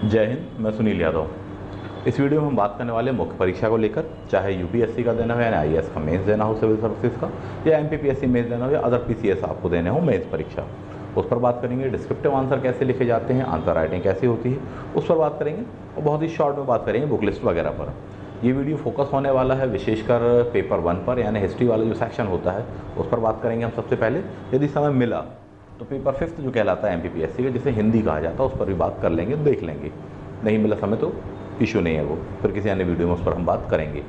जय हिंद। मैं सुनील यादव। इस वीडियो में हम बात करने वाले हैं मुख्य परीक्षा को लेकर, चाहे यूपीएससी का देना हो यानी आईएएस का मेंस देना हो सिविल सर्विसेज का, या एमपीपीएससी मेंस देना हो, या अदर पीसीएस आपको देने हो मेंस परीक्षा, उस पर बात करेंगे। डिस्क्रिप्टिव आंसर कैसे लिखे जाते हैं, आंसर राइटिंग कैसी होती है, उस पर बात करेंगे। और बहुत ही शॉर्ट में बात करेंगे बुक लिस्ट वगैरह पर। ये वीडियो फोकस होने वाला है विशेषकर पेपर 1 पर, यानी हिस्ट्री वाला जो सेक्शन होता है उस पर बात करेंगे हम सबसे पहले। यदि समय मिला तो पेपर 5 जो कहलाता है एमपीपीएससी का, जिसे हिंदी कहा जाता है, उस पर भी बात कर लेंगे, देख लेंगे। नहीं मिला समय तो इशू नहीं है, वो फिर किसी अन्य वीडियो में उस पर हम बात करेंगे।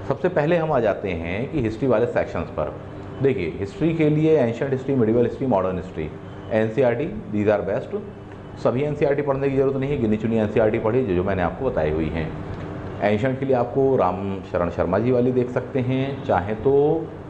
सबसे पहले हम आ जाते हैं कि हिस्ट्री वाले सेक्शंस पर। देखिए, हिस्ट्री के लिए ancient history, medieval history, modern history, NCERT, these are best. सभी एनसीईआरटी पढ़ने की जरूरत नहीं है, गिनी चुनी एनसीईआरटी पढ़ी जो मैंने आपको बताई हुई हैं। एंशिएंट के लिए आपको राम शरण शर्मा जी वाली देख सकते हैं, चाहे तो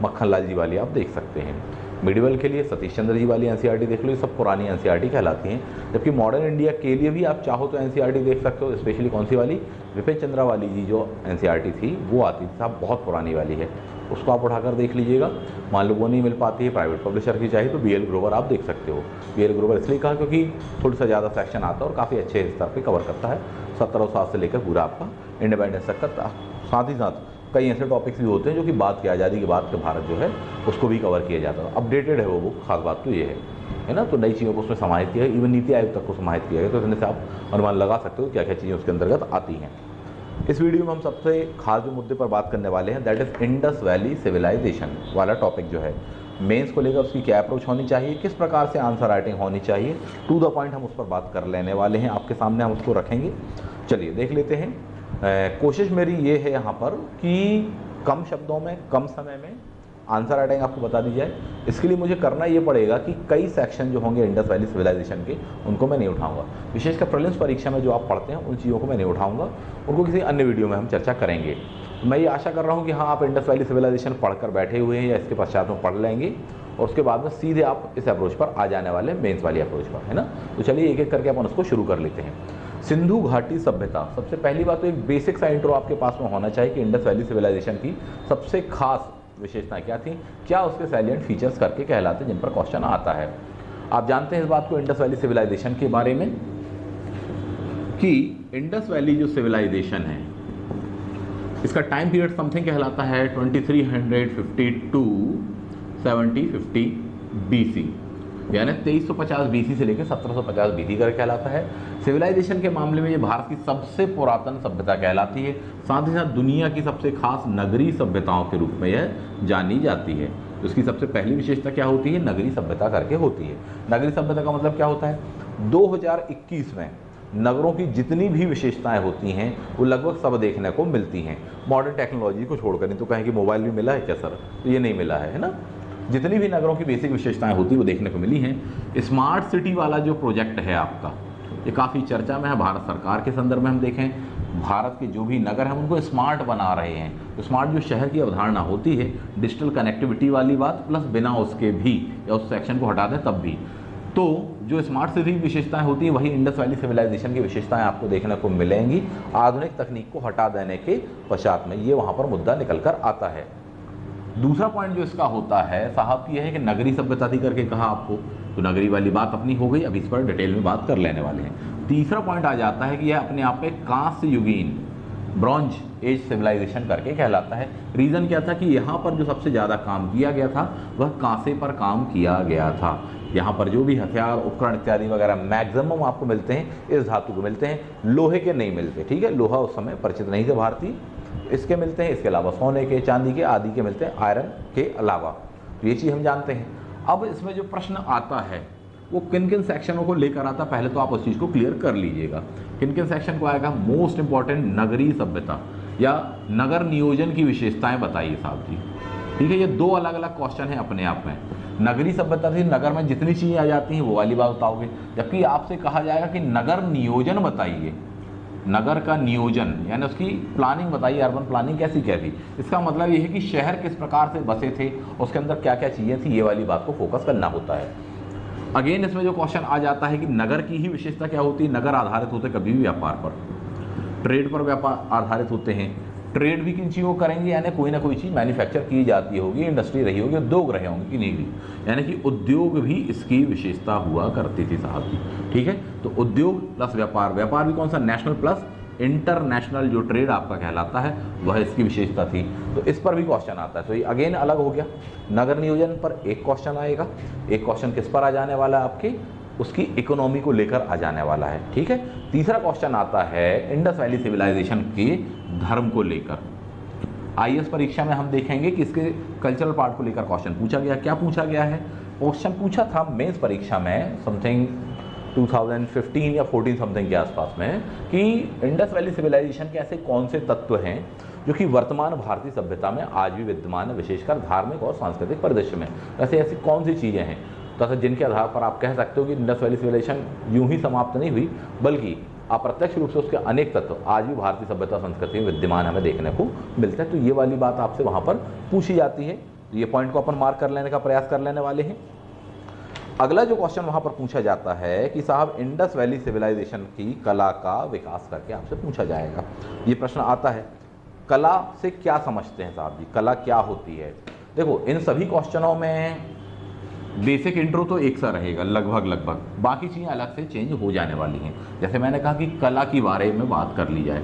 मक्खन लाल जी वाली आप देख सकते हैं। मिडिवल के लिए सतीश चंद्र जी वाली एनसीईआरटी देख लो, ये सब पुरानी एनसीईआरटी कहलाती हैं। जबकि मॉडर्न इंडिया के लिए भी आप चाहो तो एनसीईआरटी देख सकते हो, स्पेशली कौन सी वाली, विपिन चंद्रा वाली जी जो एनसीईआरटी थी वो आती थी साहब, बहुत पुरानी वाली है, उसको आप उठाकर देख लीजिएगा। मान लो वो नहीं मिल पाती है, प्राइवेट पब्लिशर की चाहिए तो बीएल ग्रोवर आप देख सकते हो। बीएल ग्रोवर इसलिए कहा क्योंकि थोड़ी सा ज़्यादा सेक्शन आता है और काफ़ी अच्छे स्तर पर कवर करता है, 1707 से लेकर पूरा आपका इंडिपेंडेंस तक का। साथ ही साथ कई ऐसे टॉपिक्स भी होते हैं जो कि बात की आज़ादी के बाद के भारत जो है उसको भी कवर किया जाता है। अपडेटेड है वो बुक, खास बात तो ये है ना। तो नई चीज़ों को उसमें समाहित किया है, इवन नीति आयोग तक को समाहित किया गया, तो इसमें से आप अनुमान लगा सकते हो क्या क्या चीज़ें उसके अंतर्गत आती हैं। इस वीडियो में हम सबसे खास जो मुद्दे पर बात करने वाले हैं, that is Indus valley civilisation वाला टॉपिक जो है, मेंस को लेकर उसकी क्या अप्रोच होनी चाहिए, किस प्रकार से आंसर राइटिंग होनी चाहिए, टू द पॉइंट हम उस पर बात कर लेने वाले हैं। आपके सामने हम उसको रखेंगे, चलिए देख लेते हैं। कोशिश मेरी ये है यहाँ पर कि कम शब्दों में कम समय में आंसर राइटिंग आपको बता दी जाए। इसके लिए मुझे करना ये पड़ेगा कि कई सेक्शन जो होंगे इंडस वैली सिविलाइजेशन के, उनको मैं नहीं उठाऊंगा। विशेषकर प्रीलिम्स परीक्षा में जो आप पढ़ते हैं उन चीज़ों को मैं नहीं उठाऊंगा, उनको किसी अन्य वीडियो में हम चर्चा करेंगे। मैं ये आशा कर रहा हूँ कि हाँ, आप इंडस वैली सिविलाइजेशन पढ़कर बैठे हुए हैं या इसके पश्चात में पढ़ लेंगे, और उसके बाद में सीधे आप इस अप्रोच पर आ जाने वाले मेंस वाली अप्रोच पर, है ना। तो चलिए एक एक करके अपन उसको शुरू कर लेते हैं। सिंधु घाटी सभ्यता, सबसे पहली बात तो एक बेसिक सा इंट्रो आपके पास में होना चाहिए कि इंडस वैली सिविलाइजेशन की सबसे खास विशेषताएं क्या थी, क्या उसके सैलिएंट फीचर्स करके कहलाते हैं जिन पर क्वेश्चन आता है। आप जानते हैं इस बात को इंडस वैली सिविलाइजेशन के बारे में कि इंडस वैली जो सिविलाइजेशन है इसका टाइम पीरियड समथिंग कहलाता है 2352 7050 BC, यानी 2350 BC से लेकर 1750 BC कर कहलाता है। सिविलाइजेशन के मामले में ये भारत की सबसे पुरातन सभ्यता कहलाती है, साथ ही साथ दुनिया की सबसे खास नगरीय सभ्यताओं के रूप में यह जानी जाती है। उसकी सबसे पहली विशेषता क्या होती है, नगरीय सभ्यता करके होती है। नगरीय सभ्यता का मतलब क्या होता है, 2021 में नगरों की जितनी भी विशेषताएं होती हैं वो लगभग सब देखने को मिलती हैं, मॉडर्न टेक्नोलॉजी को छोड़कर। नहीं तो कहें कि मोबाइल भी मिला है क्या सर, तो ये नहीं मिला है ना। जितनी भी नगरों की बेसिक विशेषताएं होती वो देखने को मिली हैं। स्मार्ट सिटी वाला जो प्रोजेक्ट है आपका, ये काफ़ी चर्चा में है। भारत सरकार के संदर्भ में हम देखें, भारत के जो भी नगर हैं उनको स्मार्ट बना रहे हैं। तो स्मार्ट जो शहर की अवधारणा होती है, डिजिटल कनेक्टिविटी वाली बात, प्लस बिना उसके भी, या उस सेक्शन को हटा दें तब भी, तो जो स्मार्ट सिटी विशेषताएं होती हैं वही इंडस वैली सिविलाइजेशन की विशेषताएं आपको देखने को मिलेंगी। आधुनिक तकनीक को हटा देने के पश्चात में ये वहाँ पर मुद्दा निकल कर आता है। दूसरा पॉइंट जो इसका होता है साहब की है कि नगरी सभ्यता थी करके कहा आपको, तो नगरी वाली बात अपनी हो गई, अब इस पर डिटेल में बात कर लेने वाले हैं। तीसरा पॉइंट आ जाता है कि यह अपने आप में कांस्य युगीन ब्रॉन्ज एज सिविलाइजेशन करके कहलाता है। रीज़न क्या था कि यहाँ पर जो सबसे ज़्यादा काम किया गया था वह कांसे पर काम किया गया था। यहाँ पर जो भी हथियार उपकरण इत्यादि वगैरह मैक्सिमम आपको मिलते हैं इस धातु को मिलते हैं, लोहे के नहीं मिलते, ठीक है। लोहा उस समय परिचित नहीं थे भारतीय, इसके मिलते हैं। इसके अलावा सोने के, चांदी के आदि के मिलते हैं, आयरन के अलावा। तो ये चीज़ हम जानते हैं। अब इसमें जो प्रश्न आता है वो किन किन सेक्शनों को लेकर आता है, पहले तो आप उस चीज़ को क्लियर कर लीजिएगा। किन किन सेक्शन को आएगा, मोस्ट इंपॉर्टेंट नगरीय सभ्यता या नगर नियोजन की विशेषताएं बताइए साहब जी, ठीक है। ये दो अलग अलग क्वेश्चन है अपने आप में। नगरीय सभ्यता थी, नगर में जितनी चीज़ें आ जाती हैं वो वाली बात बताओगे, जबकि आपसे कहा जाएगा कि नगर नियोजन बताइए, नगर का नियोजन यानी उसकी प्लानिंग बताइए, अर्बन प्लानिंग कैसी क्या थी। इसका मतलब ये है कि शहर किस प्रकार से बसे थे, उसके अंदर क्या क्या चीज़ें थी, ये वाली बात को फोकस करना होता है। अगेन इसमें जो क्वेश्चन आ जाता है कि नगर की ही विशेषता क्या होती है, नगर आधारित होते कभी भी व्यापार पर, ट्रेड पर व्यापार आधारित होते हैं, ट्रेड भी किन चीज़ों को करेंगे, यानी कोई ना कोई चीज़ मैन्युफैक्चर की जाती होगी, इंडस्ट्री रही होगी, उद्योग रहे होंगे कि नहीं भी, यानी कि उद्योग भी इसकी विशेषता हुआ करती थी साहब जी। ठीक है, तो उद्योग प्लस व्यापार, व्यापार भी कौन सा, नेशनल प्लस इंटरनेशनल जो ट्रेड आपका कहलाता है वह इसकी विशेषता थी। तो इस पर भी क्वेश्चन आता है। तो ये अगेन अलग हो गया। नगर नियोजन पर एक क्वेश्चन आएगा, एक क्वेश्चन किस पर आ जाने वाला है आपके, उसकी इकोनॉमी को लेकर आ जाने वाला है। ठीक है, तीसरा क्वेश्चन आता है इंडस वैली सिविलाइजेशन के धर्म को लेकर। आईएएस परीक्षा में हम देखेंगे कि इसके कल्चरल पार्ट को लेकर क्वेश्चन पूछा गया। क्या पूछा गया है, क्वेश्चन पूछा था मेंस परीक्षा में समथिंग 2015 या 14 समथिंग के आसपास में, कि इंडस वैली सिविलाइजेशन के ऐसे कौन से तत्व हैं जो कि वर्तमान भारतीय सभ्यता में आज भी विद्यमान है, विशेषकर धार्मिक और सांस्कृतिक परिदृश्य में। ऐसे ऐसी कौन सी चीज़ें हैं तो जिनके आधार पर आप कह सकते हो कि इंडस वैली सिविलाइजेशन यूं ही समाप्त नहीं हुई, बल्कि अप्रत्यक्ष रूप से उसके अनेक तत्व आज भी भारतीय सभ्यता संस्कृति में विद्यमान हमें देखने को मिलते हैं। तो ये वाली बात आपसे वहाँ पर पूछी जाती है। तो ये पॉइंट को अपन मार्क कर लेने का प्रयास कर लेने वाले हैं। अगला जो क्वेश्चन वहाँ पर पूछा जाता है कि साहब इंडस वैली सिविलाइजेशन की कला का विकास करके आपसे पूछा जाएगा। ये प्रश्न आता है, कला से क्या समझते हैं साहब जी, कला क्या होती है। देखो इन सभी क्वेश्चनों में बेसिक इंट्रो तो एक सा रहेगा लगभग, बाकी चीज़ें अलग से चेंज हो जाने वाली हैं। जैसे मैंने कहा कि कला के बारे में बात कर ली जाए,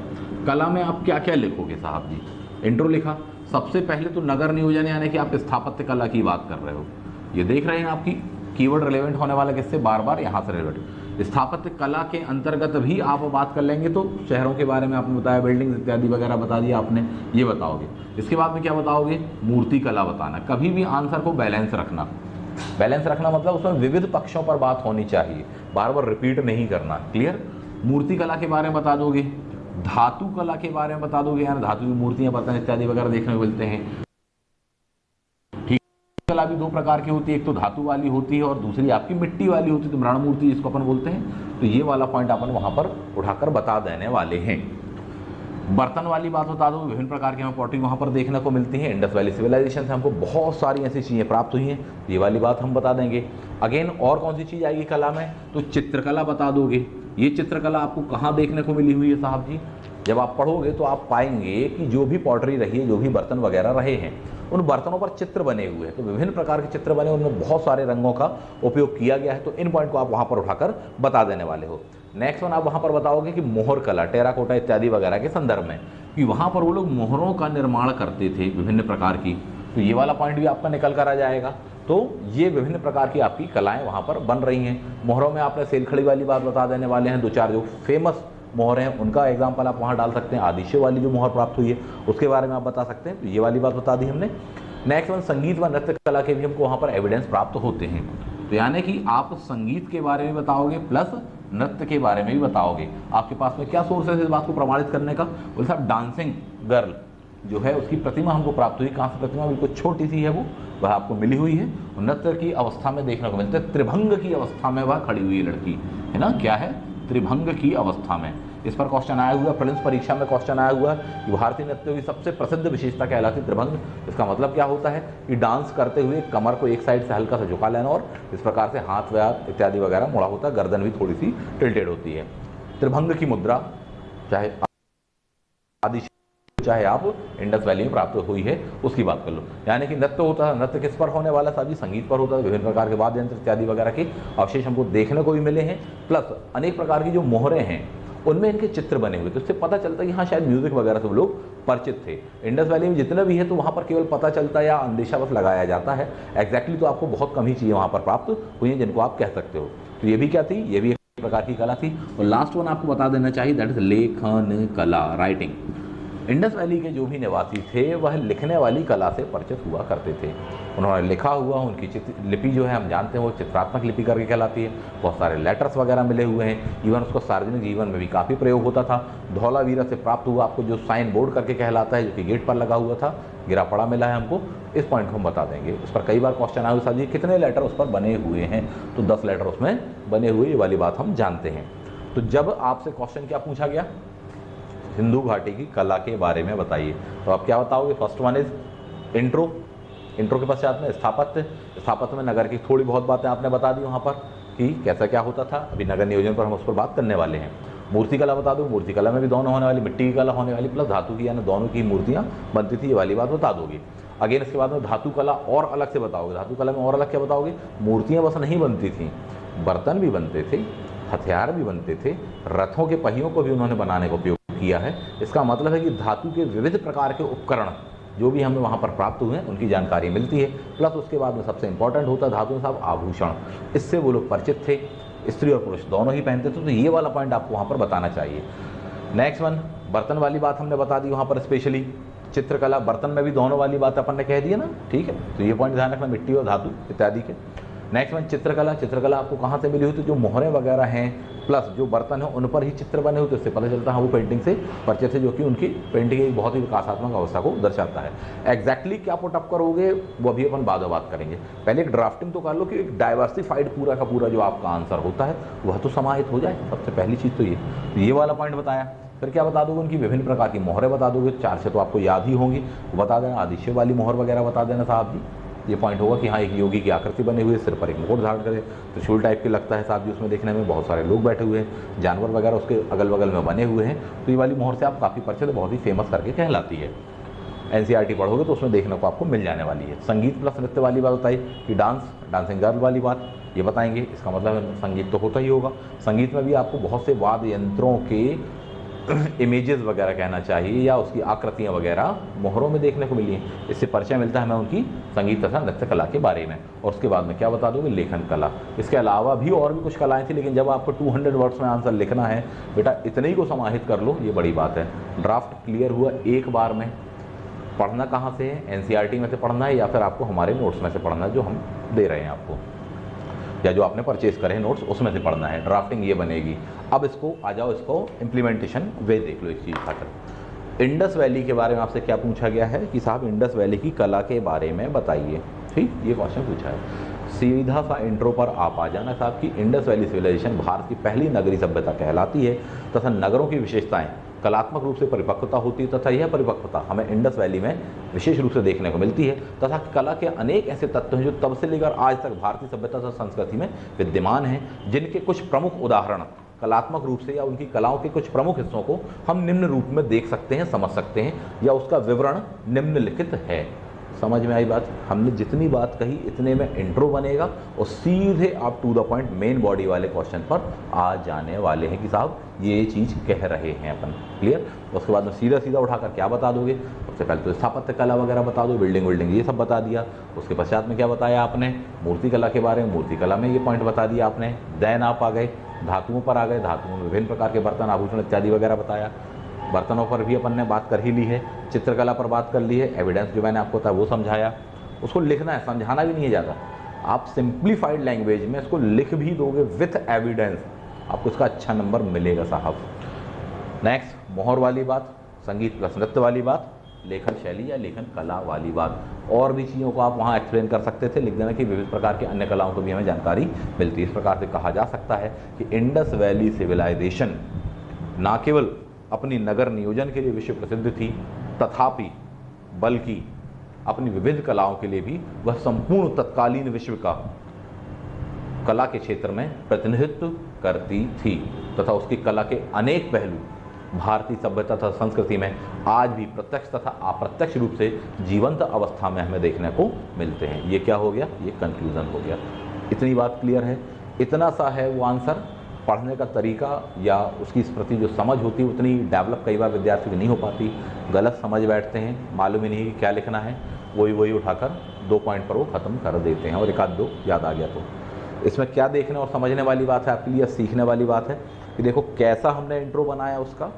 कला में आप क्या क्या लिखोगे साहब जी। इंट्रो लिखा, सबसे पहले तो नगर नियोजन यानी कि आप स्थापत्य कला की बात कर रहे हो। ये देख रहे हैं आपकी कीवर्ड रिलेवेंट होने वाला किससे, बार बार यहाँ से रिलेवेंट। स्थापत्य कला के अंतर्गत भी आप बात कर लेंगे तो शहरों के बारे में आपने बताया, बिल्डिंग इत्यादि वगैरह बता दिया आपने, ये बताओगे। इसके बाद में क्या बताओगे, मूर्ति कला बताना। कभी भी आंसर को बैलेंस रखना, बैलेंस रखना मतलब उसमें विविध पक्षों पर बात होनी चाहिए, बार बार रिपीट नहीं करना। क्लियर। मूर्ति कला के बारे में बता दोगे, धातु कला के बारे में बता दोगे, यानी धातु की मूर्तियां बर्तन इत्यादि वगैरह देखने को मिलते हैं। ठीक, कला भी दो प्रकार की होती है, एक तो धातु वाली होती है और दूसरी आपकी मिट्टी वाली होती है, तो मृण मूर्ति जिसको अपन बोलते हैं। तो ये वाला पॉइंट अपन वहां पर उठाकर बता देने वाले हैं। बर्तन वाली बात बता दो, विभिन्न प्रकार की हमें पॉटरी वहाँ पर देखने को मिलती है। इंडस वैली सिविलाइजेशन से हमको बहुत सारी ऐसी चीज़ें प्राप्त हुई हैं, ये वाली बात हम बता देंगे। अगेन और कौन सी चीज़ आएगी कला में, तो चित्रकला बता दोगे। ये चित्रकला आपको कहाँ देखने को मिली हुई है साहब जी, जब आप पढ़ोगे तो आप पाएंगे कि जो भी पॉटरी रही है, जो भी बर्तन वगैरह रहे हैं, उन बर्तनों पर चित्र बने हुए हैं। तो विभिन्न प्रकार के चित्र बने, उनमें बहुत सारे रंगों का उपयोग किया गया है। तो इन पॉइंट को आप वहाँ पर उठाकर बता देने वाले हो। नेक्स्ट वन आप वहाँ पर बताओगे कि मोहर कला, टेराकोटा इत्यादि वगैरह के संदर्भ में, कि वहाँ पर वो लोग मोहरों का निर्माण करते थे विभिन्न प्रकार की। तो ये वाला पॉइंट भी आपका निकल कर आ जाएगा। तो ये विभिन्न प्रकार की आपकी कलाएं वहाँ पर बन रही हैं। मोहरों में आपने सेलखड़ी वाली बात बता देने वाले हैं, दो चार जो फेमस मोहर हैं उनका एग्जाम्पल आप वहाँ डाल सकते हैं। आदिश्य वाली जो मोहर प्राप्त हुई है उसके बारे में आप बता सकते हैं। तो ये वाली बात बता दी हमने। नेक्स्ट वन संगीत व नृत्य कला के भी हमको वहाँ पर एविडेंस प्राप्त होते हैं। तो यानी कि आप संगीत के बारे में बताओगे प्लस नृत्य के बारे में भी बताओगे। आपके पास में क्या सोर्स है इस बात को प्रमाणित करने का, बोले साहब डांसिंग गर्ल जो है उसकी प्रतिमा हमको प्राप्त हुई। कहाँ से प्रतिमा, बिल्कुल छोटी सी है वह आपको मिली हुई है। और नृत्य की अवस्था में देखने को मिलता है, त्रिभंग की अवस्था में वह खड़ी हुई लड़की है ना, क्या है, त्रिभंग की अवस्था में। इस पर क्वेश्चन आया हुआ, प्रीलिम्स परीक्षा में क्वेश्चन आया हुआ कि भारतीय नृत्य की सबसे प्रसिद्ध विशेषता कहलाती त्रिभंग। इसका मतलब क्या होता है कि डांस करते हुए कमर को एक साइड से हल्का सा झुका लेना और इस प्रकार से हाथ व्याथ इत्यादि वगैरह मुड़ा होता है, गर्दन भी थोड़ी सी टिल्टेड होती है। त्रिभंग की मुद्रा चाहे आदि चाहे आप इंडस वैली में प्राप्त हुई है उसकी बात कर लो। यानी कि नृत्य होता है, नृत्य किस पर होने वाला साहब जी, संगीत पर होता है। विभिन्न प्रकार के वाद्य यंत्र इत्यादि वगैरह के अवशेष हमको देखने को भी मिले हैं। प्लस अनेक प्रकार की जो मोहरें हैं उनमें इनके चित्र बने हुए, तो इससे पता चलता है कि हाँ शायद म्यूजिक वगैरह से लोग परिचित थे। इंडस वैली में जितने भी है तो वहाँ पर केवल पता चलता है या अंदेशा बस लगाया जाता है। एग्जैक्टली तो आपको बहुत कम ही चीज़ें वहाँ पर प्राप्त हुई हैं जिनको आप कह सकते हो। तो ये भी क्या थी, ये भी एक प्रकार की कला थी। और लास्ट वन आपको बता देना चाहिए, दैट इज लेखन कला, राइटिंग। इंडस वैली के जो भी निवासी थे वह लिखने वाली कला से परिचित हुआ करते थे। उन्होंने लिखा हुआ, उनकी लिपि जो है हम जानते हैं वो चित्रात्मक लिपि करके कहलाती है। बहुत सारे लेटर्स वगैरह मिले हुए हैं। इवन उसको सार्वजनिक जीवन में भी काफ़ी प्रयोग होता था। धौलावीरा से प्राप्त हुआ आपको जो साइन बोर्ड करके कहलाता है, जो कि गेट पर लगा हुआ था, गिरा पड़ा मिला है हमको। इस पॉइंट को हम बता देंगे। उस पर कई बार क्वेश्चन आया सर जी कितने लेटर उस पर बने हुए हैं, तो 10 लेटर उसमें बने हुए, ये वाली बात हम जानते हैं। तो जब आपसे क्वेश्चन क्या पूछा गया, सिंधु घाटी की कला के बारे में बताइए, तो आप क्या बताओगे। First one is intro, intro के पश्चात में स्थापत्य, स्थापत्य में नगर की थोड़ी बहुत बातें आपने बता दी वहाँ पर कि कैसा क्या होता था। अभी नगर नियोजन पर हम उस पर बात करने वाले हैं। मूर्तिकला बता दो, मूर्तिकला में भी दोनों होने वाली, मिट्टी की कला होने वाली प्लस धातु की, यानी दोनों की मूर्तियाँ बनती थी, ये वाली बात बता दोगे। अगेन इसके बाद में धातु कला और अलग से बताओगे। धातु कला में और अलग क्या बताओगे, मूर्तियाँ बस नहीं बनती थी, बर्तन भी बनते थे, हथियार भी बनते थे, रथों के पहियों को भी उन्होंने बनाने का उपयोग किया है। इसका मतलब है कि धातु के विविध प्रकार के उपकरण जो भी हमें वहाँ पर प्राप्त हुए हैं उनकी जानकारी मिलती है। प्लस उसके बाद में सबसे इंपॉर्टेंट होता है धातु में साहब आभूषण, इससे वो लोग परिचित थे, स्त्री और पुरुष दोनों ही पहनते थे, तो ये वाला पॉइंट आपको वहाँ पर बताना चाहिए। नेक्स्ट वन, बर्तन वाली बात हमने बता दी वहाँ पर स्पेशली। चित्रकला, बर्तन में भी दोनों वाली बात अपन ने कह दी है ना, ठीक है, तो ये पॉइंट ध्यान रखना, मिट्टी और धातु इत्यादि के। नेक्स्ट वन, चित्रकला। चित्रकला आपको कहाँ से मिली हुई, तो जो मोहरें वगैरह हैं प्लस जो बर्तन है उन पर ही चित्र बने हुए, तो इससे पता चलता है वो पेंटिंग से परिचित है, जो कि उनकी पेंटिंग एक बहुत ही विकासात्मक अवस्था को दर्शाता है। एग्जैक्टली क्या पुटअप करोगे वो अभी अपन बाद में बात करेंगे, पहले एक ड्राफ्टिंग तो कर लो कि एक डाइवर्सिफाइड पूरा का पूरा जो आपका आंसर होता है वह तो समाहित हो जाए, सबसे पहली चीज़ तो ये वाला पॉइंट बताया। फिर क्या बता दोगे, उनकी विभिन्न प्रकार की मोहरें बता दोगे, 4 से तो आपको याद ही होंगी, वो बता देना, आदिश्य वाली मोहर वगैरह बता देना साहब जी। ये पॉइंट होगा कि हाँ एक योगी की आकृति बनी हुई है, सिर पर एक मुकुट धारण करे, त्रिशूल टाइप के लगता है साहब जी, उसमें देखने में बहुत सारे लोग बैठे हुए हैं, जानवर वगैरह उसके अगल बगल में बने हुए हैं, तो ये वाली मोहर से आप काफ़ी परिचित, बहुत ही फेमस करके कहलाती है। एनसीईआरटी पढ़ोगे तो उसमें देखने को आपको मिल जाने वाली है। संगीत प्लस नृत्य वाली बात बताई कि डांसिंग गर्ल वाली बात ये बताएंगे, इसका मतलब संगीत तो होता ही होगा। संगीत में भी आपको बहुत से वाद्य यंत्रों के इमेजेस वगैरह कहना चाहिए या उसकी आकृतियाँ वगैरह मोहरों में देखने को मिली हैं, इससे परिचय मिलता है हमें उनकी संगीत तथा नृत्य कला के बारे में। और उसके बाद में क्या बता दोगे, लेखन कला। इसके अलावा भी और भी कुछ कलाएं थी, लेकिन जब आपको 200 वर्ड्स में आंसर लिखना है बेटा, इतने ही को समाहित कर लो, ये बड़ी बात है। ड्राफ्ट क्लियर हुआ एक बार में। पढ़ना कहाँ से है, एनसीईआरटी में से पढ़ना है या फिर आपको हमारे नोट्स में से पढ़ना है जो हम दे रहे हैं आपको, या जो आपने परचेज करे हैं नोट्स उसमें से पढ़ना है। ड्राफ्टिंग ये बनेगी। अब इसको आ जाओ, इसको इम्प्लीमेंटेशन वे देख लो इस चीज़ खातर। इंडस वैली के बारे में आपसे क्या पूछा गया है कि साहब इंडस वैली की कला के बारे में बताइए, ठीक, ये क्वेश्चन पूछा है। सीधा सा इंट्रो पर आप आ जाना साहब कि इंडस वैली सिविलाइजेशन भारत की पहली नगरीय सभ्यता कहलाती है तथा नगरों की विशेषताएं कलात्मक रूप से परिपक्वता होती है तथा यह परिपक्वता हमें इंडस वैली में विशेष रूप से देखने को मिलती है तथा कला के अनेक ऐसे तत्व हैं जो तब से लेकर आज तक भारतीय सभ्यता तथा संस्कृति में विद्यमान हैं, जिनके कुछ प्रमुख उदाहरण कलात्मक रूप से या उनकी कलाओं के कुछ प्रमुख हिस्सों को हम निम्न रूप में देख सकते हैं, समझ सकते हैं, या उसका विवरण निम्नलिखित है। समझ में आई बात? हमने जितनी बात कही इतने में इंट्रो बनेगा और सीधे आप to the point main body वाले क्वेश्चन पर आ जाने वाले हैं कि साहब ये चीज़ कह रहे हैं अपन। क्लियर? उसके बाद में सीधा सीधा उठाकर क्या बता दोगे? सबसे पहले तो स्थापत्य कला वगैरह बता दो, बिल्डिंग ये सब बता दिया। उसके पश्चात में क्या बताया आपने? मूर्ति कला के बारे में, मूर्ति कला में ये पॉइंट बता दिया आपने। देन आप आ गए धातुओं पर, आ गए धातुओं में विभिन्न प्रकार के बर्तन, आभूषण इत्यादि वगैरह बताया। बर्तनों पर भी अपन ने बात कर ही ली है, चित्रकला पर बात कर ली है, एविडेंस जो मैंने आपको था वो समझाया। उसको लिखना है, समझाना भी नहीं है ज़्यादा, आप सिंप्लीफाइड लैंग्वेज में इसको लिख भी दोगे विथ एविडेंस, आपको इसका अच्छा नंबर मिलेगा साहब। नेक्स्ट मोहर वाली बात, संगीत प्लस नृत्य वाली बात, लेखन शैली या लेखन कला वाली बात, और भी चीज़ों को आप वहाँ एक्सप्लेन कर सकते थे, लिख देना कि विविध प्रकार के अन्य कलाओं को भी हमें जानकारी मिलती है। इस प्रकार से कहा जा सकता है कि इंडस वैली सिविलाइजेशन ना केवल अपनी नगर नियोजन के लिए विश्व प्रसिद्ध थी, तथापि बल्कि अपनी विविध कलाओं के लिए भी वह संपूर्ण तत्कालीन विश्व का कला के क्षेत्र में प्रतिनिधित्व करती थी तथा उसकी कला के अनेक पहलू भारतीय सभ्यता तथा संस्कृति में आज भी प्रत्यक्ष तथा अप्रत्यक्ष रूप से जीवंत अवस्था में हमें देखने को मिलते हैं। ये क्या हो गया? ये कंक्लूजन हो गया। इतनी बात क्लियर है? इतना सा है वो आंसर। पढ़ने का तरीका या उसकी प्रति जो समझ होती है उतनी डेवलप कई बार विद्यार्थी की नहीं हो पाती, गलत समझ बैठते हैं, मालूम ही नहीं कि क्या लिखना है, वही उठाकर 2 पॉइंट पर वो ख़त्म कर देते हैं और एक आध दो याद आ गया तो। इसमें क्या देखने और समझने वाली बात है आपके लिए, सीखने वाली बात है कि देखो कैसा हमने इंट्रो बनाया उसका,